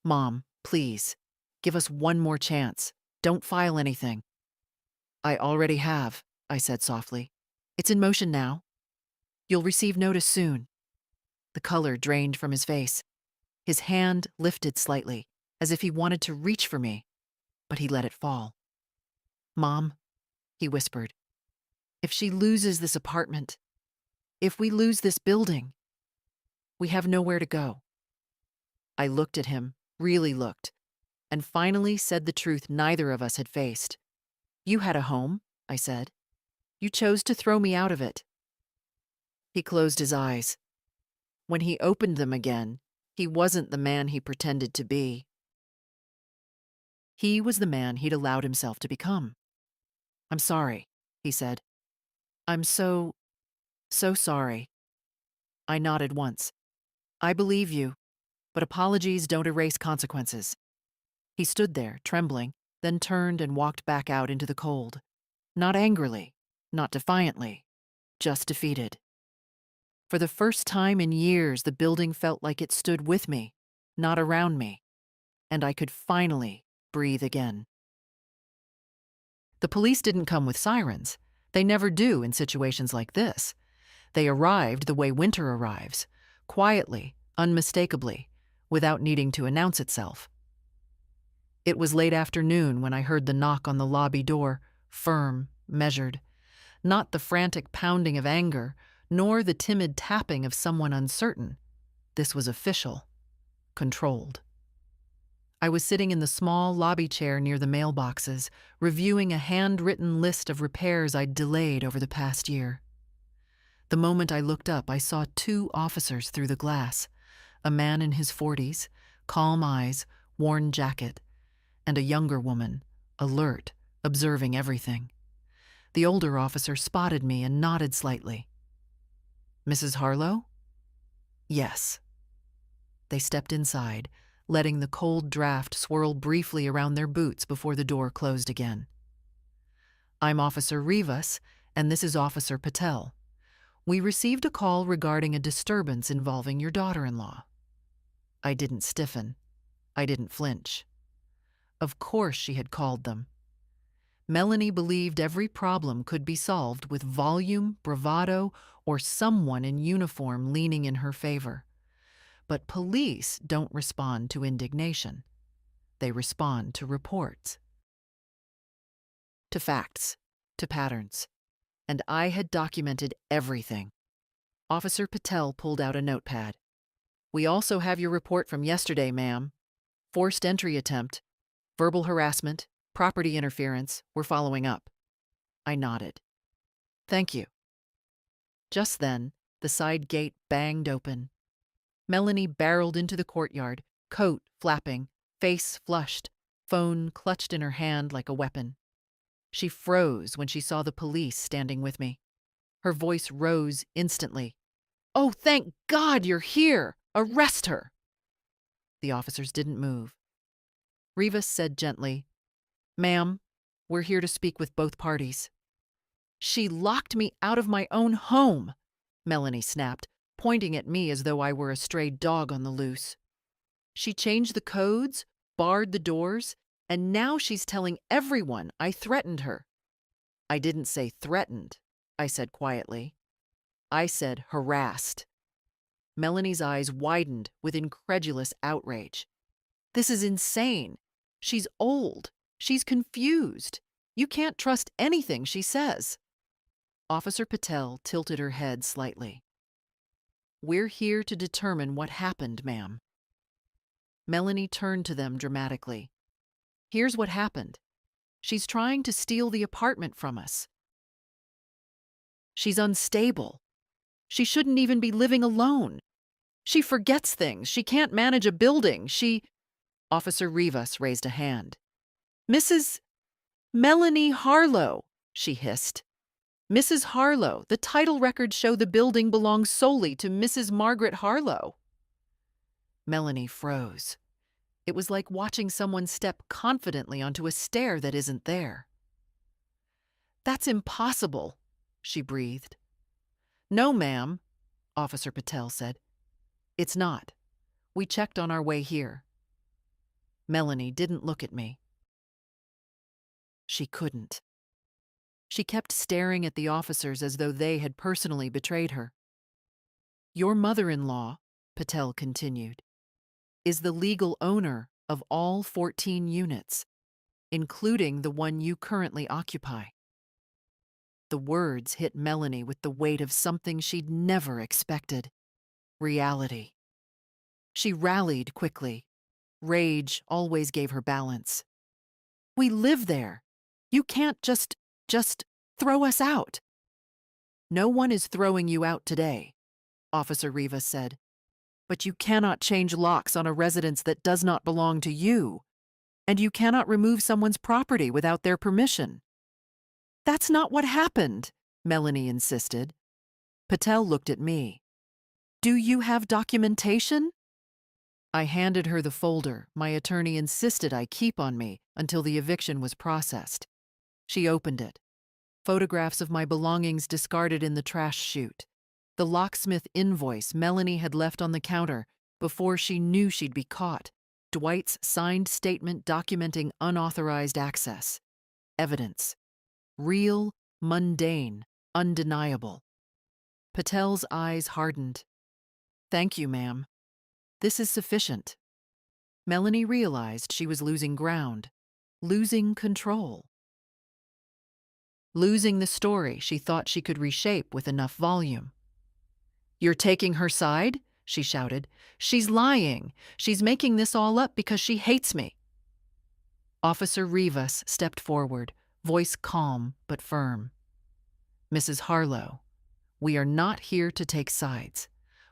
"Mom, please, give us one more chance. Don't file anything." "I already have," I said softly. "It's in motion now. You'll receive notice soon." The color drained from his face. His hand lifted slightly, as if he wanted to reach for me, but he let it fall. "Mom," he whispered, "if she loses this apartment, if we lose this building, we have nowhere to go." I looked at him, really looked, and finally said the truth neither of us had faced. "You had a home," I said. "You chose to throw me out of it." He closed his eyes. When he opened them again, he wasn't the man he pretended to be. He was the man he'd allowed himself to become. "I'm sorry," he said. "I'm so sorry." I nodded once. I believe you, but apologies don't erase consequences. He stood there, trembling, then turned and walked back out into the cold. Not angrily, not defiantly, just defeated. For the first time in years, the building felt like it stood with me, not around me, and I could finally breathe again. The police didn't come with sirens. They never do in situations like this. They arrived the way winter arrives, quietly, unmistakably, without needing to announce itself. It was late afternoon when I heard the knock on the lobby door, firm, measured. Not the frantic pounding of anger, nor the timid tapping of someone uncertain. This was official, controlled. I was sitting in the small lobby chair near the mailboxes, reviewing a handwritten list of repairs I'd delayed over the past year. The moment I looked up, I saw two officers through the glass, a man in his 40s, calm eyes, worn jacket, and a younger woman, alert, observing everything. The older officer spotted me and nodded slightly. "Mrs. Harlow?" "Yes." They stepped inside, letting the cold draft swirl briefly around their boots before the door closed again. "I'm Officer Rivas, and this is Officer Patel. We received a call regarding a disturbance involving your daughter-in-law." I didn't stiffen. I didn't flinch. Of course she had called them. Melanie believed every problem could be solved with volume, bravado, or someone in uniform leaning in her favor. But police don't respond to indignation. They respond to reports, to facts, to patterns. And I had documented everything. Officer Patel pulled out a notepad. "We also have your report from yesterday, ma'am. Forced entry attempt, verbal harassment, property interference. We're following up." I nodded. "Thank you." Just then, the side gate banged open. Melanie barreled into the courtyard, coat flapping, face flushed, phone clutched in her hand like a weapon. She froze when she saw the police standing with me. Her voice rose instantly. "Oh, thank God you're here! Arrest her!" The officers didn't move. Rivas said gently, "Ma'am, we're here to speak with both parties." "She locked me out of my own home," Melanie snapped, pointing at me as though I were a stray dog on the loose. "She changed the codes, barred the doors, and now she's telling everyone I threatened her." "I didn't say threatened," I said quietly. "I said harassed." Melanie's eyes widened with incredulous outrage. "This is insane. She's old. She's confused. You can't trust anything she says." Officer Patel tilted her head slightly. "We're here to determine what happened, ma'am." Melanie turned to them dramatically. "Here's what happened. She's trying to steal the apartment from us. She's unstable. She shouldn't even be living alone. She forgets things. She can't manage a building. Officer Rivas raised a hand. "Mrs. Melanie Harlow," she hissed. "Mrs. Harlow, the title records show the building belongs solely to Mrs. Margaret Harlow." Melanie froze. It was like watching someone step confidently onto a stair that isn't there. "That's impossible," she breathed. "No, ma'am," Officer Patel said. "It's not. We checked on our way here." Melanie didn't look at me. She couldn't. She kept staring at the officers as though they had personally betrayed her. "Your mother-in-law," Patel continued, "is the legal owner of all 14 units, including the one you currently occupy." The words hit Melanie with the weight of something she'd never expected. Reality. She rallied quickly. Rage always gave her balance. "We live there. You can't just throw us out." "No one is throwing you out today," Officer Rivas said. "But you cannot change locks on a residence that does not belong to you. And you cannot remove someone's property without their permission." "That's not what happened," Melanie insisted. Patel looked at me. Do you have documentation? I handed her the folder my attorney insisted I keep on me until the eviction was processed. She opened it. Photographs of my belongings discarded in the trash chute. The locksmith invoice Melanie had left on the counter before she knew she'd be caught. Dwight's signed statement documenting unauthorized access. Evidence. Real, mundane, undeniable. Patel's eyes hardened. Thank you, ma'am. This is sufficient. Melanie realized she was losing ground, losing control. Losing the story she thought she could reshape with enough volume. You're taking her side? She shouted. She's lying. She's making this all up because she hates me. Officer Rivas stepped forward, voice calm but firm. Mrs. Harlow, we are not here to take sides.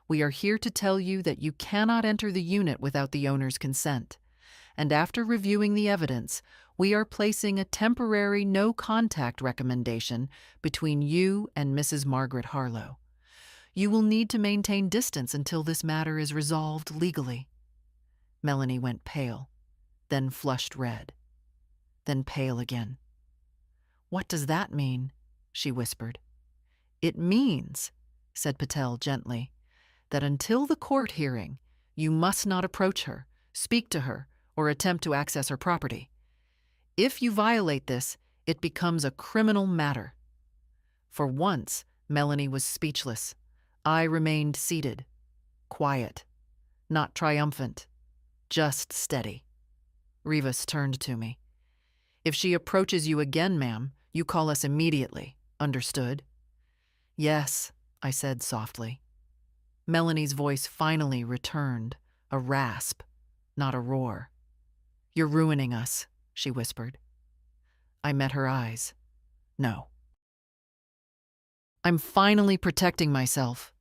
We are here to tell you that you cannot enter the unit without the owner's consent. And after reviewing the evidence, we are placing a temporary no-contact recommendation between you and Mrs. Margaret Harlow. You will need to maintain distance until this matter is resolved legally. Melanie went pale, then flushed red, then pale again. What does that mean? She whispered. It means, said Patel gently, that until the court hearing, you must not approach her, speak to her, or attempt to access her property. If you violate this, it becomes a criminal matter. For once, Melanie was speechless. I remained seated, quiet, not triumphant, just steady. Rivas turned to me. If she approaches you again, ma'am, you call us immediately. Understood? Yes, I said softly. Melanie's voice finally returned, a rasp, not a roar. You're ruining us, she whispered. I met her eyes. No. I'm finally protecting myself.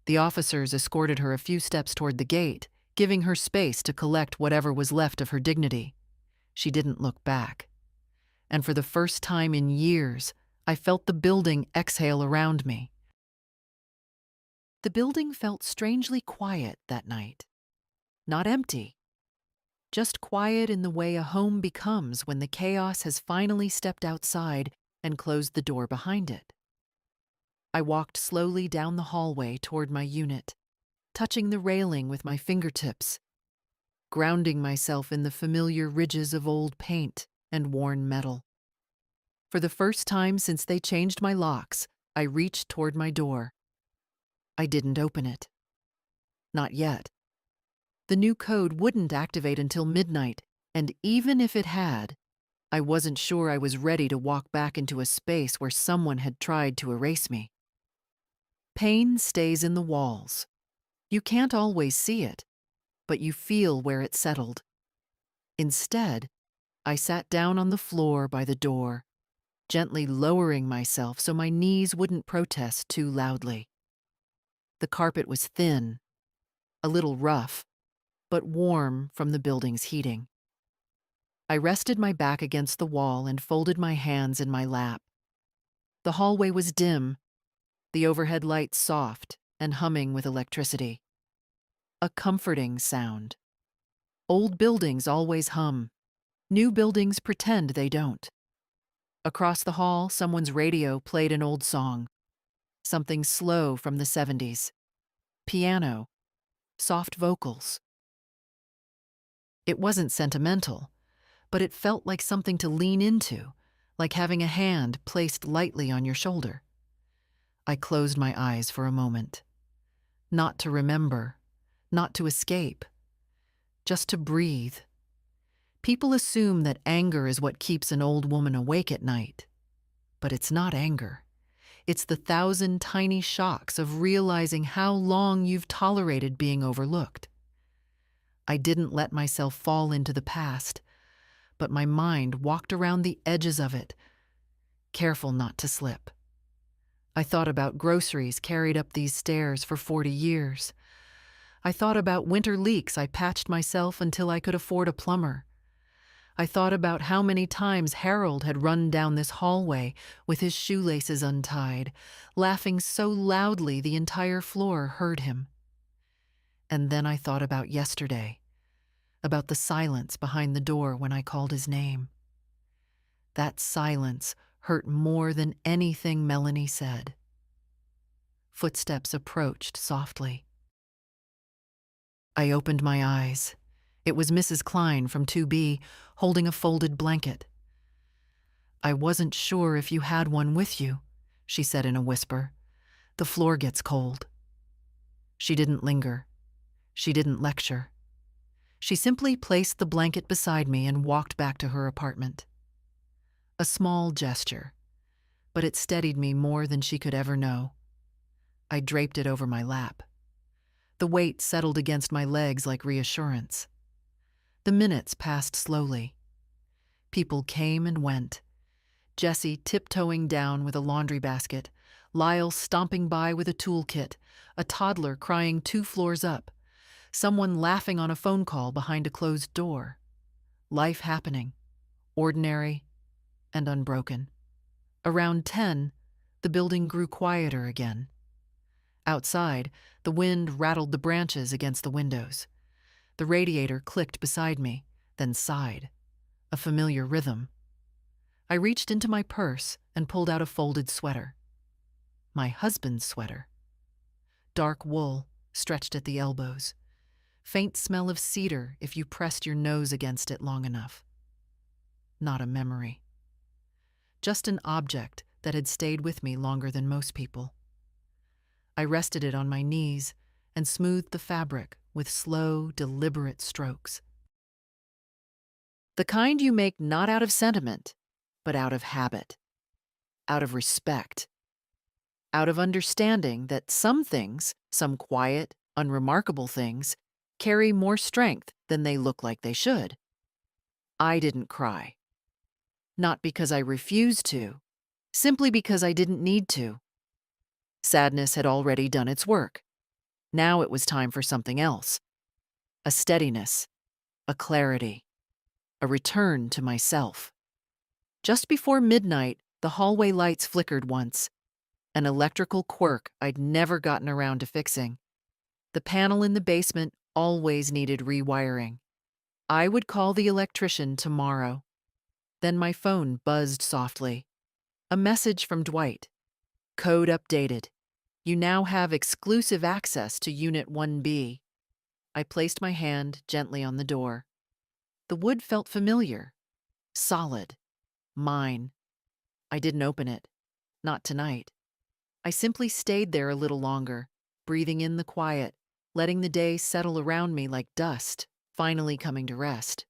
The officers escorted her a few steps toward the gate, giving her space to collect whatever was left of her dignity. She didn't look back. And for the first time in years, I felt the building exhale around me. The building felt strangely quiet that night. Not empty. Just quiet in the way a home becomes when the chaos has finally stepped outside and closed the door behind it. I walked slowly down the hallway toward my unit, touching the railing with my fingertips, grounding myself in the familiar ridges of old paint and worn metal. For the first time since they changed my locks, I reached toward my door. I didn't open it. Not yet. The new code wouldn't activate until midnight, and even if it had, I wasn't sure I was ready to walk back into a space where someone had tried to erase me. Pain stays in the walls. You can't always see it, but you feel where it settled. Instead, I sat down on the floor by the door, gently lowering myself so my knees wouldn't protest too loudly. The carpet was thin, a little rough, but warm from the building's heating. I rested my back against the wall and folded my hands in my lap. The hallway was dim, the overhead lights soft and humming with electricity. A comforting sound. Old buildings always hum. New buildings pretend they don't. Across the hall, someone's radio played an old song. Something slow from the 70s. Piano. Soft vocals. It wasn't sentimental, but it felt like something to lean into, like having a hand placed lightly on your shoulder. I closed my eyes for a moment. Not to remember, not to escape, just to breathe. People assume that anger is what keeps an old woman awake at night. But it's not anger. It's the 1,000 tiny shocks of realizing how long you've tolerated being overlooked. I didn't let myself fall into the past, but my mind walked around the edges of it, careful not to slip. I thought about groceries carried up these stairs for 40 years. I thought about winter leaks I patched myself until I could afford a plumber. I thought about how many times Harold had run down this hallway with his shoelaces untied, laughing so loudly the entire floor heard him. And then I thought about yesterday, about the silence behind the door when I called his name. That silence hurt more than anything Melanie said. Footsteps approached softly. I opened my eyes. It was Mrs. Klein from 2B, holding a folded blanket. "I wasn't sure if you had one with you," she said in a whisper. "The floor gets cold." She didn't linger. She didn't lecture. She simply placed the blanket beside me and walked back to her apartment. A small gesture, but it steadied me more than she could ever know. I draped it over my lap. The weight settled against my legs like reassurance. The minutes passed slowly. People came and went. Jessie tiptoeing down with a laundry basket, Lyle stomping by with a toolkit, a toddler crying 2 floors up, someone laughing on a phone call behind a closed door. Life happening, ordinary and unbroken. Around 10, the building grew quieter again. Outside, the wind rattled the branches against the windows. The radiator clicked beside me, then sighed, a familiar rhythm. I reached into my purse and pulled out a folded sweater. My husband's sweater. Dark wool, stretched at the elbows. Faint smell of cedar if you pressed your nose against it long enough. Not a memory. Just an object that had stayed with me longer than most people. I rested it on my knees and smoothed the fabric with slow, deliberate strokes. The kind you make not out of sentiment, but out of habit, out of respect, out of understanding that some things, some quiet, unremarkable things, carry more strength than they look like they should. I didn't cry. Not because I refused to, simply because I didn't need to. Sadness had already done its work. Now it was time for something else. A steadiness, a clarity, a return to myself. Just before midnight, the hallway lights flickered once, an electrical quirk I'd never gotten around to fixing. The panel in the basement always needed rewiring. I would call the electrician tomorrow. Then my phone buzzed softly. A message from Dwight. Code updated. You now have exclusive access to Unit 1B. I placed my hand gently on the door. The wood felt familiar, solid, mine. I didn't open it. Not tonight. I simply stayed there a little longer, breathing in the quiet, letting the day settle around me like dust, finally coming to rest.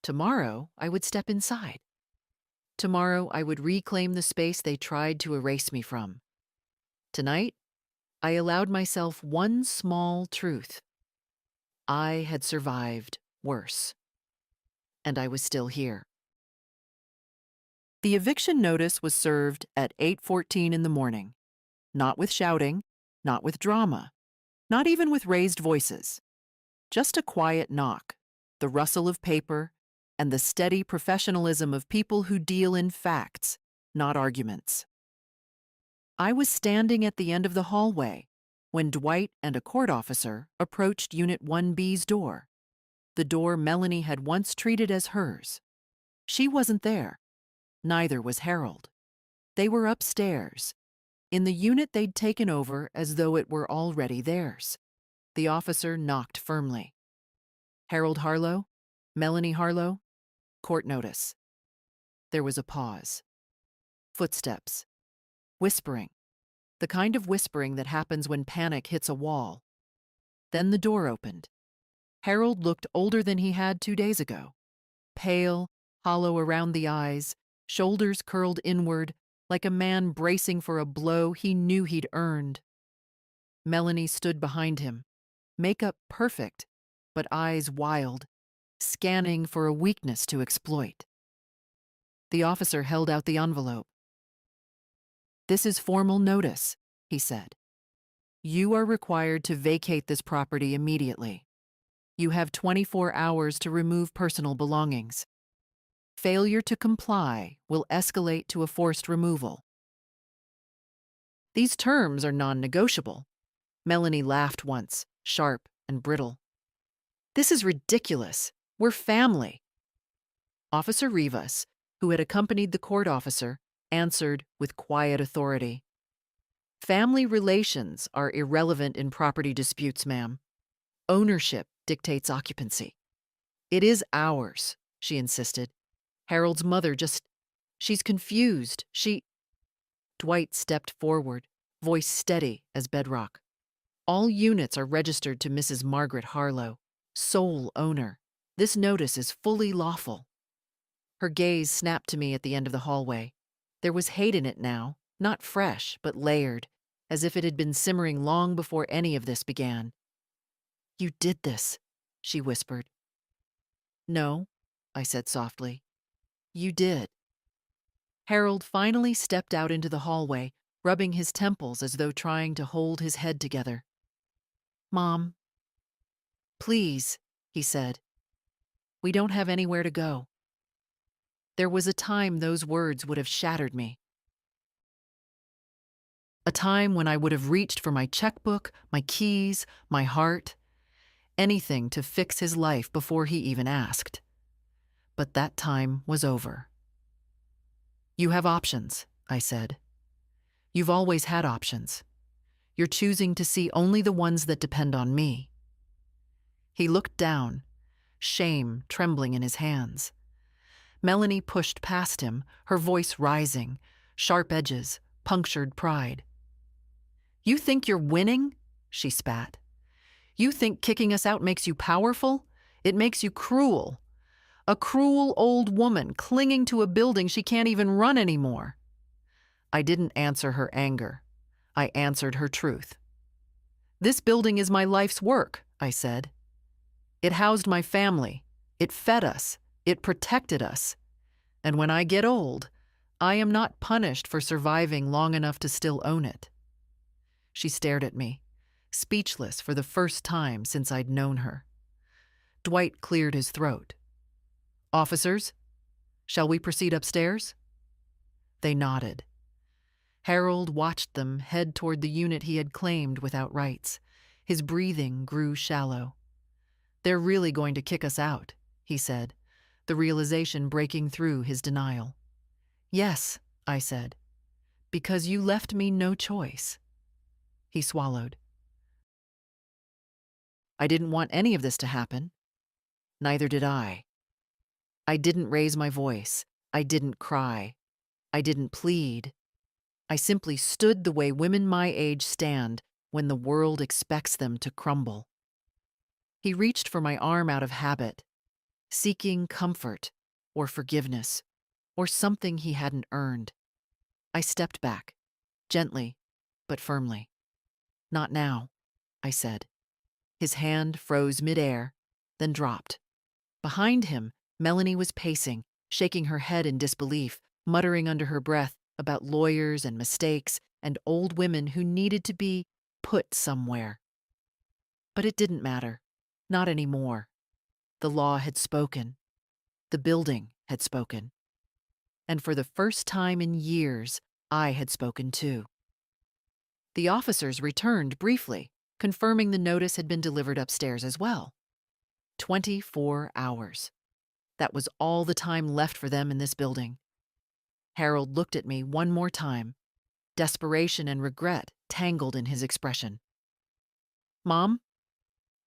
Tomorrow, I would step inside. Tomorrow, I would reclaim the space they tried to erase me from. Tonight, I allowed myself one small truth. I had survived worse. And I was still here. The eviction notice was served at 8:14 in the morning. Not with shouting, not with drama, not even with raised voices. Just a quiet knock, the rustle of paper, and the steady professionalism of people who deal in facts, not arguments. I was standing at the end of the hallway when Dwight and a court officer approached Unit 1B's door, the door Melanie had once treated as hers. She wasn't there. Neither was Harold. They were upstairs, in the unit they'd taken over as though it were already theirs. The officer knocked firmly. Harold Harlow? Melanie Harlow? Court notice. There was a pause. Footsteps. Whispering. The kind of whispering that happens when panic hits a wall. Then the door opened. Harold looked older than he had 2 days ago. Pale, hollow around the eyes, shoulders curled inward, like a man bracing for a blow he knew he'd earned. Melanie stood behind him, makeup perfect, but eyes wild, scanning for a weakness to exploit. The officer held out the envelope. "This is formal notice," he said. "You are required to vacate this property immediately. You have 24 hours to remove personal belongings. Failure to comply will escalate to a forced removal. These terms are non-negotiable. Melanie laughed once, sharp and brittle. This is ridiculous. We're family. Officer Rivas, who had accompanied the court officer, answered with quiet authority. Family relations are irrelevant in property disputes, ma'am. Ownership dictates occupancy. It is ours, she insisted. Harold's mother she's confused. Dwight stepped forward, voice steady as bedrock. All units are registered to Mrs. Margaret Harlow, sole owner. This notice is fully lawful. Her gaze snapped to me at the end of the hallway. There was hate in it now, not fresh, but layered, as if it had been simmering long before any of this began. You did this, she whispered. No, I said softly. You did. Harold finally stepped out into the hallway, rubbing his temples as though trying to hold his head together. Mom, please, he said. We don't have anywhere to go. There was a time those words would have shattered me. A time when I would have reached for my checkbook, my keys, my heart, anything to fix his life before he even asked. But that time was over. You have options, I said. You've always had options. You're choosing to see only the ones that depend on me. He looked down, shame trembling in his hands. Melanie pushed past him, her voice rising, sharp edges, punctured pride. You think you're winning? She spat. You think kicking us out makes you powerful? It makes you cruel. A cruel old woman clinging to a building she can't even run anymore. I didn't answer her anger. I answered her truth. This building is my life's work, I said. It housed my family. It fed us. It protected us. And when I get old, I am not punished for surviving long enough to still own it. She stared at me, speechless for the first time since I'd known her. Dwight cleared his throat. Officers, shall we proceed upstairs? They nodded. Harold watched them head toward the unit he had claimed without rights. His breathing grew shallow. They're really going to kick us out, he said, the realization breaking through his denial. Yes, I said, because you left me no choice. He swallowed. I didn't want any of this to happen. Neither did I. I didn't raise my voice. I didn't cry. I didn't plead. I simply stood the way women my age stand when the world expects them to crumble. He reached for my arm out of habit, seeking comfort or forgiveness or something he hadn't earned. I stepped back, gently but firmly. Not now, I said. His hand froze midair, then dropped. Behind him, Melanie was pacing, shaking her head in disbelief, muttering under her breath about lawyers and mistakes and old women who needed to be put somewhere. But it didn't matter. Not anymore. The law had spoken. The building had spoken. And for the first time in years, I had spoken too. The officers returned briefly, confirming the notice had been delivered upstairs as well. 24 hours. That was all the time left for them in this building. Harold looked at me one more time, desperation and regret tangled in his expression. Mom,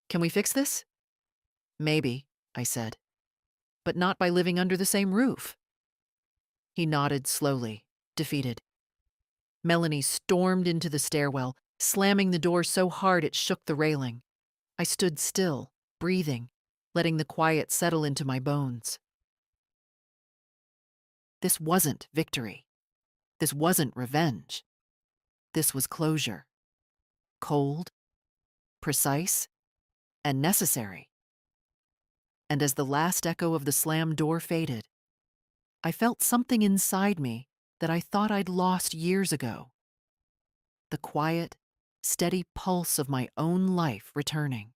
can we fix this? Maybe, I said, but not by living under the same roof. He nodded slowly, defeated. Melanie stormed into the stairwell, slamming the door so hard it shook the railing. I stood still, breathing, letting the quiet settle into my bones. This wasn't victory. This wasn't revenge. This was closure. Cold, precise, and necessary. And as the last echo of the slammed door faded, I felt something inside me that I thought I'd lost years ago. The quiet, steady pulse of my own life returning.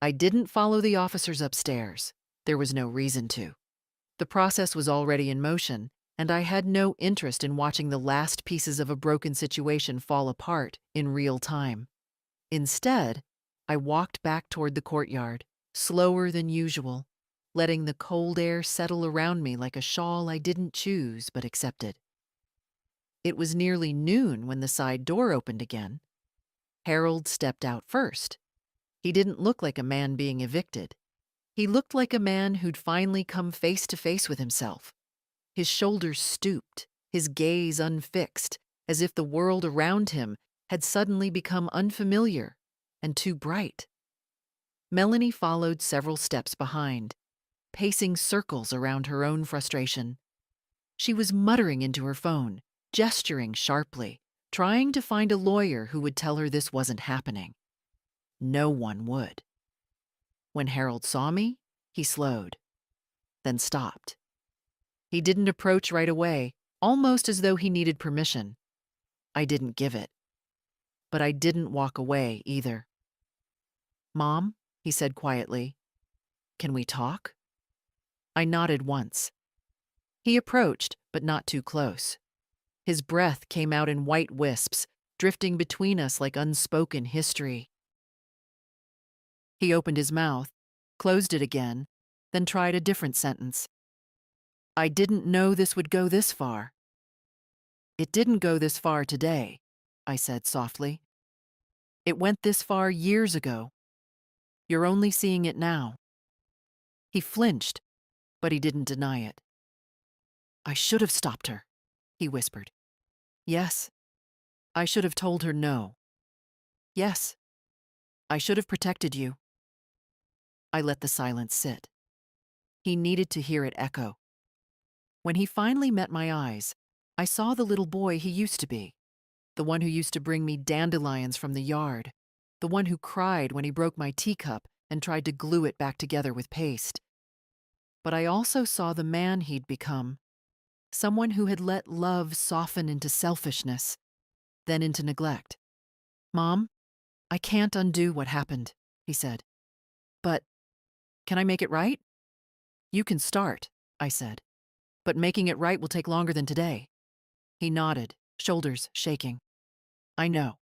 I didn't follow the officers upstairs. There was no reason to. The process was already in motion, and I had no interest in watching the last pieces of a broken situation fall apart in real time. Instead, I walked back toward the courtyard, slower than usual, letting the cold air settle around me like a shawl I didn't choose but accepted. It was nearly noon when the side door opened again. Harold stepped out first. He didn't look like a man being evicted. He looked like a man who'd finally come face to face with himself. His shoulders stooped, his gaze unfixed, as if the world around him had suddenly become unfamiliar and too bright. Melanie followed several steps behind, pacing circles around her own frustration. She was muttering into her phone, gesturing sharply, trying to find a lawyer who would tell her this wasn't happening. No one would. When Harold saw me, he slowed, then stopped. He didn't approach right away, almost as though he needed permission. I didn't give it. But I didn't walk away either. "Mom," he said quietly, "can we talk?" I nodded once. He approached, but not too close. His breath came out in white wisps, drifting between us like unspoken history. He opened his mouth, closed it again, then tried a different sentence. "I didn't know this would go this far." "It didn't go this far today," I said softly. "It went this far years ago. You're only seeing it now." He flinched, but he didn't deny it. "I should have stopped her," he whispered. "Yes. I should have told her no. Yes. I should have protected you." I let the silence sit. He needed to hear it echo. When he finally met my eyes, I saw the little boy he used to be, the one who used to bring me dandelions from the yard, the one who cried when he broke my teacup and tried to glue it back together with paste. But I also saw the man he'd become, someone who had let love soften into selfishness, then into neglect. "Mom, I can't undo what happened," he said. "But can I make it right?" "You can start," I said. "But making it right will take longer than today." He nodded, shoulders shaking. "I know."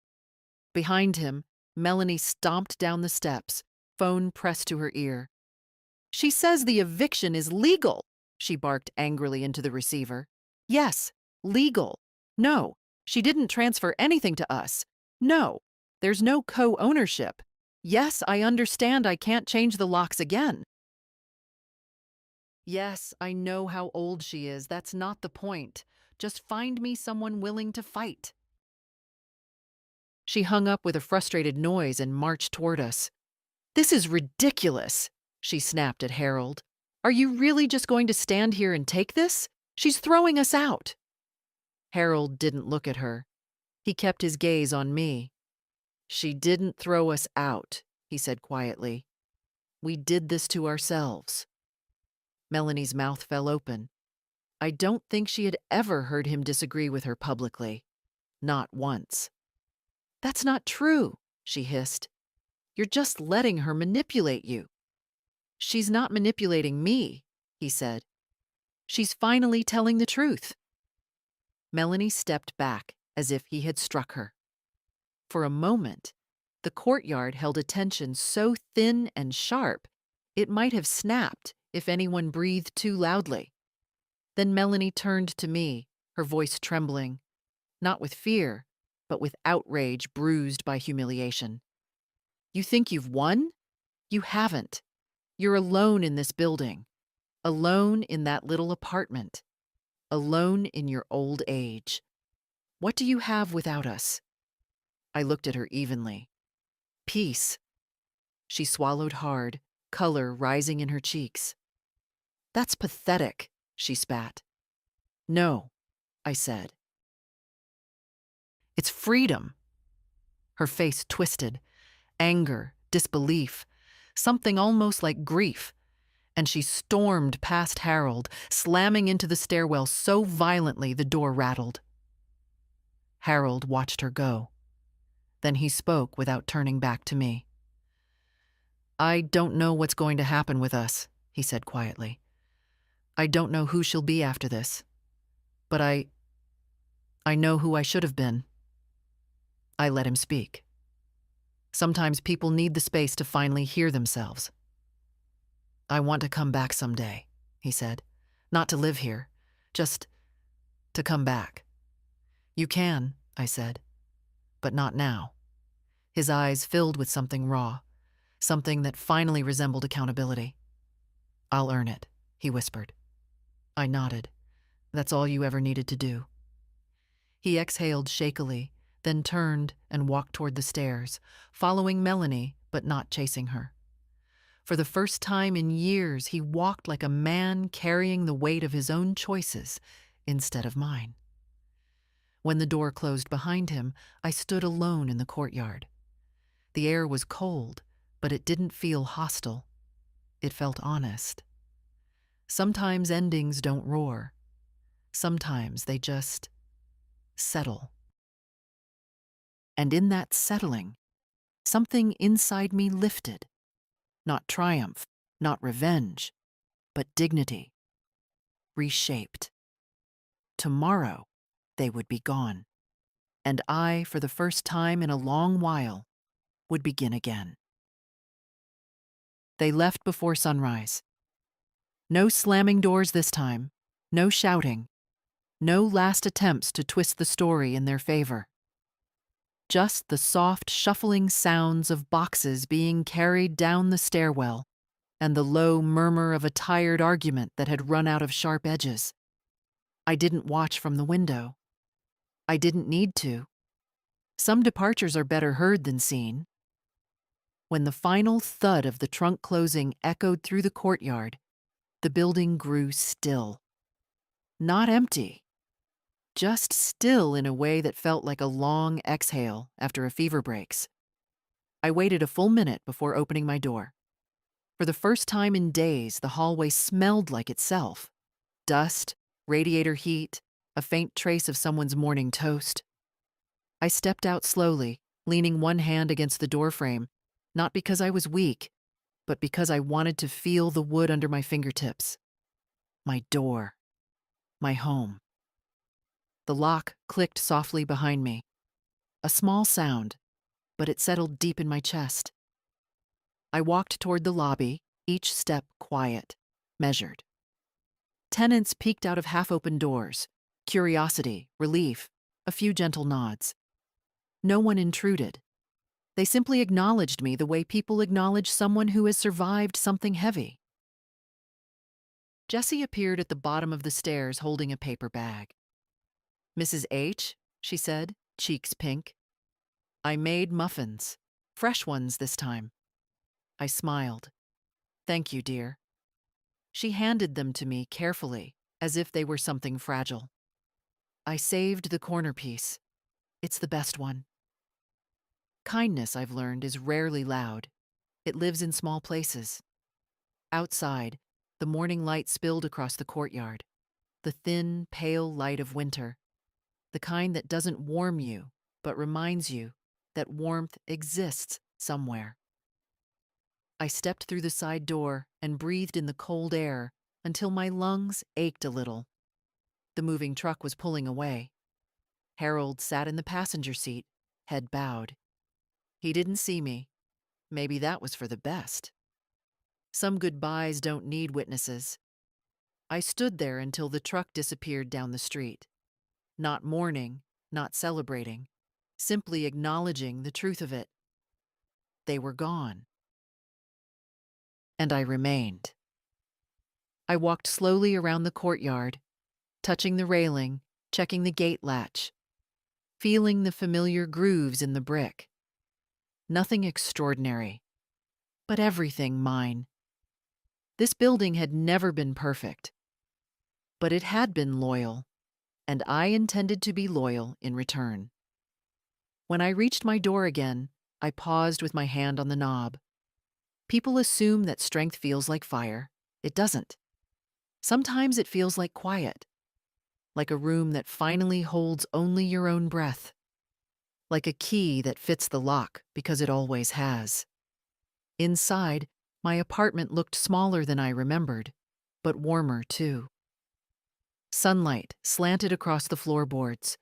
Behind him, Melanie stomped down the steps, phone pressed to her ear. "She says the eviction is legal," she barked angrily into the receiver. "Yes, legal. No, she didn't transfer anything to us. No, there's no co-ownership. Yes, I understand I can't change the locks again. Yes, I know how old she is. That's not the point. Just find me someone willing to fight." She hung up with a frustrated noise and marched toward us. "This is ridiculous," she snapped at Harold. "Are you really just going to stand here and take this? She's throwing us out." Harold didn't look at her. He kept his gaze on me. "She didn't throw us out," he said quietly. "We did this to ourselves." Melanie's mouth fell open. I don't think she had ever heard him disagree with her publicly. Not once. "That's not true," she hissed. "You're just letting her manipulate you." "She's not manipulating me," he said. "She's finally telling the truth." Melanie stepped back as if he had struck her. For a moment, the courtyard held a tension so thin and sharp, it might have snapped if anyone breathed too loudly. Then Melanie turned to me, her voice trembling, not with fear, but with outrage bruised by humiliation. "You think you've won? You haven't. You're alone in this building, alone in that little apartment, alone in your old age. What do you have without us?" I looked at her evenly. "Peace." She swallowed hard, color rising in her cheeks. "That's pathetic," she spat. "No," I said. "It's freedom." Her face twisted, anger, disbelief, something almost like grief, and she stormed past Harold, slamming into the stairwell so violently the door rattled. Harold watched her go. Then he spoke without turning back to me. "I don't know what's going to happen with us," he said quietly. I don't know who she'll be after this, but I know who I should have been. I let him speak. Sometimes people need the space to finally hear themselves. I want to come back someday, he said. Not to live here, just to come back. You can, I said, but not now. His eyes filled with something raw, something that finally resembled accountability. I'll earn it, he whispered. I nodded. That's all you ever needed to do. He exhaled shakily, then turned and walked toward the stairs, following Melanie but not chasing her. For the first time in years, he walked like a man carrying the weight of his own choices instead of mine. When the door closed behind him, I stood alone in the courtyard. The air was cold, but it didn't feel hostile. It felt honest. Sometimes endings don't roar. Sometimes they just settle. And in that settling, something inside me lifted. Not triumph, not revenge, but dignity. Reshaped. Tomorrow, they would be gone. And I, for the first time in a long while, would begin again. They left before sunrise. No slamming doors this time, no shouting, no last attempts to twist the story in their favor. Just the soft, shuffling sounds of boxes being carried down the stairwell and the low murmur of a tired argument that had run out of sharp edges. I didn't watch from the window. I didn't need to. Some departures are better heard than seen. When the final thud of the trunk closing echoed through the courtyard, the building grew still. Not empty, just still in a way that felt like a long exhale after a fever breaks. I waited a full minute before opening my door. For the first time in days, the hallway smelled like itself. Dust, radiator heat, a faint trace of someone's morning toast. I stepped out slowly, leaning one hand against the doorframe, not because I was weak, but because I wanted to feel the wood under my fingertips. My door. My home. The lock clicked softly behind me. A small sound, but it settled deep in my chest. I walked toward the lobby, each step quiet, measured. Tenants peeked out of half-open doors, curiosity, relief, a few gentle nods. No one intruded. They simply acknowledged me the way people acknowledge someone who has survived something heavy. Jessie appeared at the bottom of the stairs holding a paper bag. "Mrs. H," she said, cheeks pink. "I made muffins. Fresh ones this time." I smiled. "Thank you, dear." She handed them to me carefully, as if they were something fragile. I saved the corner piece. It's the best one. Kindness, I've learned, is rarely loud. It lives in small places. Outside, the morning light spilled across the courtyard. The thin, pale light of winter. The kind that doesn't warm you, but reminds you that warmth exists somewhere. I stepped through the side door and breathed in the cold air until my lungs ached a little. The moving truck was pulling away. Harold sat in the passenger seat, head bowed. He didn't see me. Maybe that was for the best. Some goodbyes don't need witnesses. I stood there until the truck disappeared down the street. Not mourning, not celebrating, simply acknowledging the truth of it. They were gone. And I remained. I walked slowly around the courtyard, touching the railing, checking the gate latch, feeling the familiar grooves in the brick. Nothing extraordinary, but everything mine. This building had never been perfect, but it had been loyal, and I intended to be loyal in return. When I reached my door again, I paused with my hand on the knob. People assume that strength feels like fire. It doesn't. Sometimes it feels like quiet, like a room that finally holds only your own breath, like a key that fits the lock because it always has. Inside, my apartment looked smaller than I remembered. but warmer too. Sunlight slanted across the floorboards.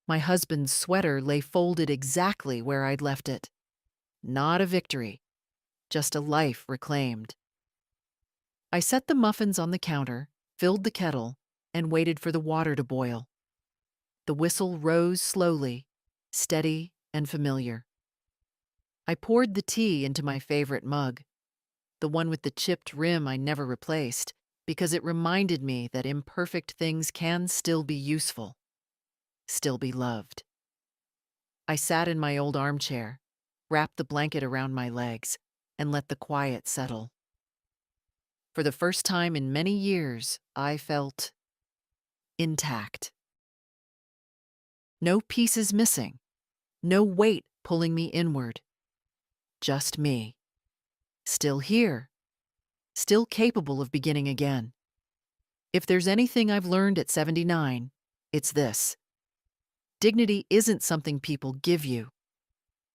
My husband's sweater lay folded exactly where I'd left it. Not a victory, just a life reclaimed. I set the muffins on the counter, filled the kettle, and waited for the water to boil. The whistle rose slowly, steady and familiar. I poured the tea into my favorite mug, the one with the chipped rim I never replaced, because it reminded me that imperfect things can still be useful, still be loved. I sat in my old armchair, wrapped the blanket around my legs, and let the quiet settle. For the first time in many years, I felt intact. No pieces missing, no weight pulling me inward. Just me. Still here, still capable of beginning again. If there's anything I've learned at 79, it's this. Dignity isn't something people give you.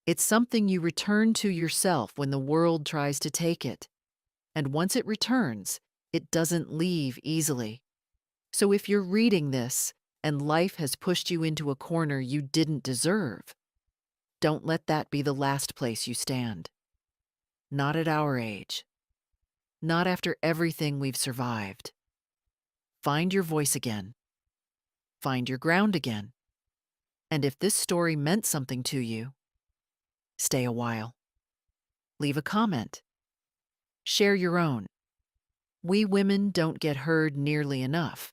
It's something you return to yourself when the world tries to take it. And once it returns, it doesn't leave easily. So if you're reading this and life has pushed you into a corner you didn't deserve, don't let that be the last place you stand. Not at our age. Not after everything we've survived. Find your voice again. Find your ground again. And if this story meant something to you, stay a while. Leave a comment. Share your own. We women don't get heard nearly enough.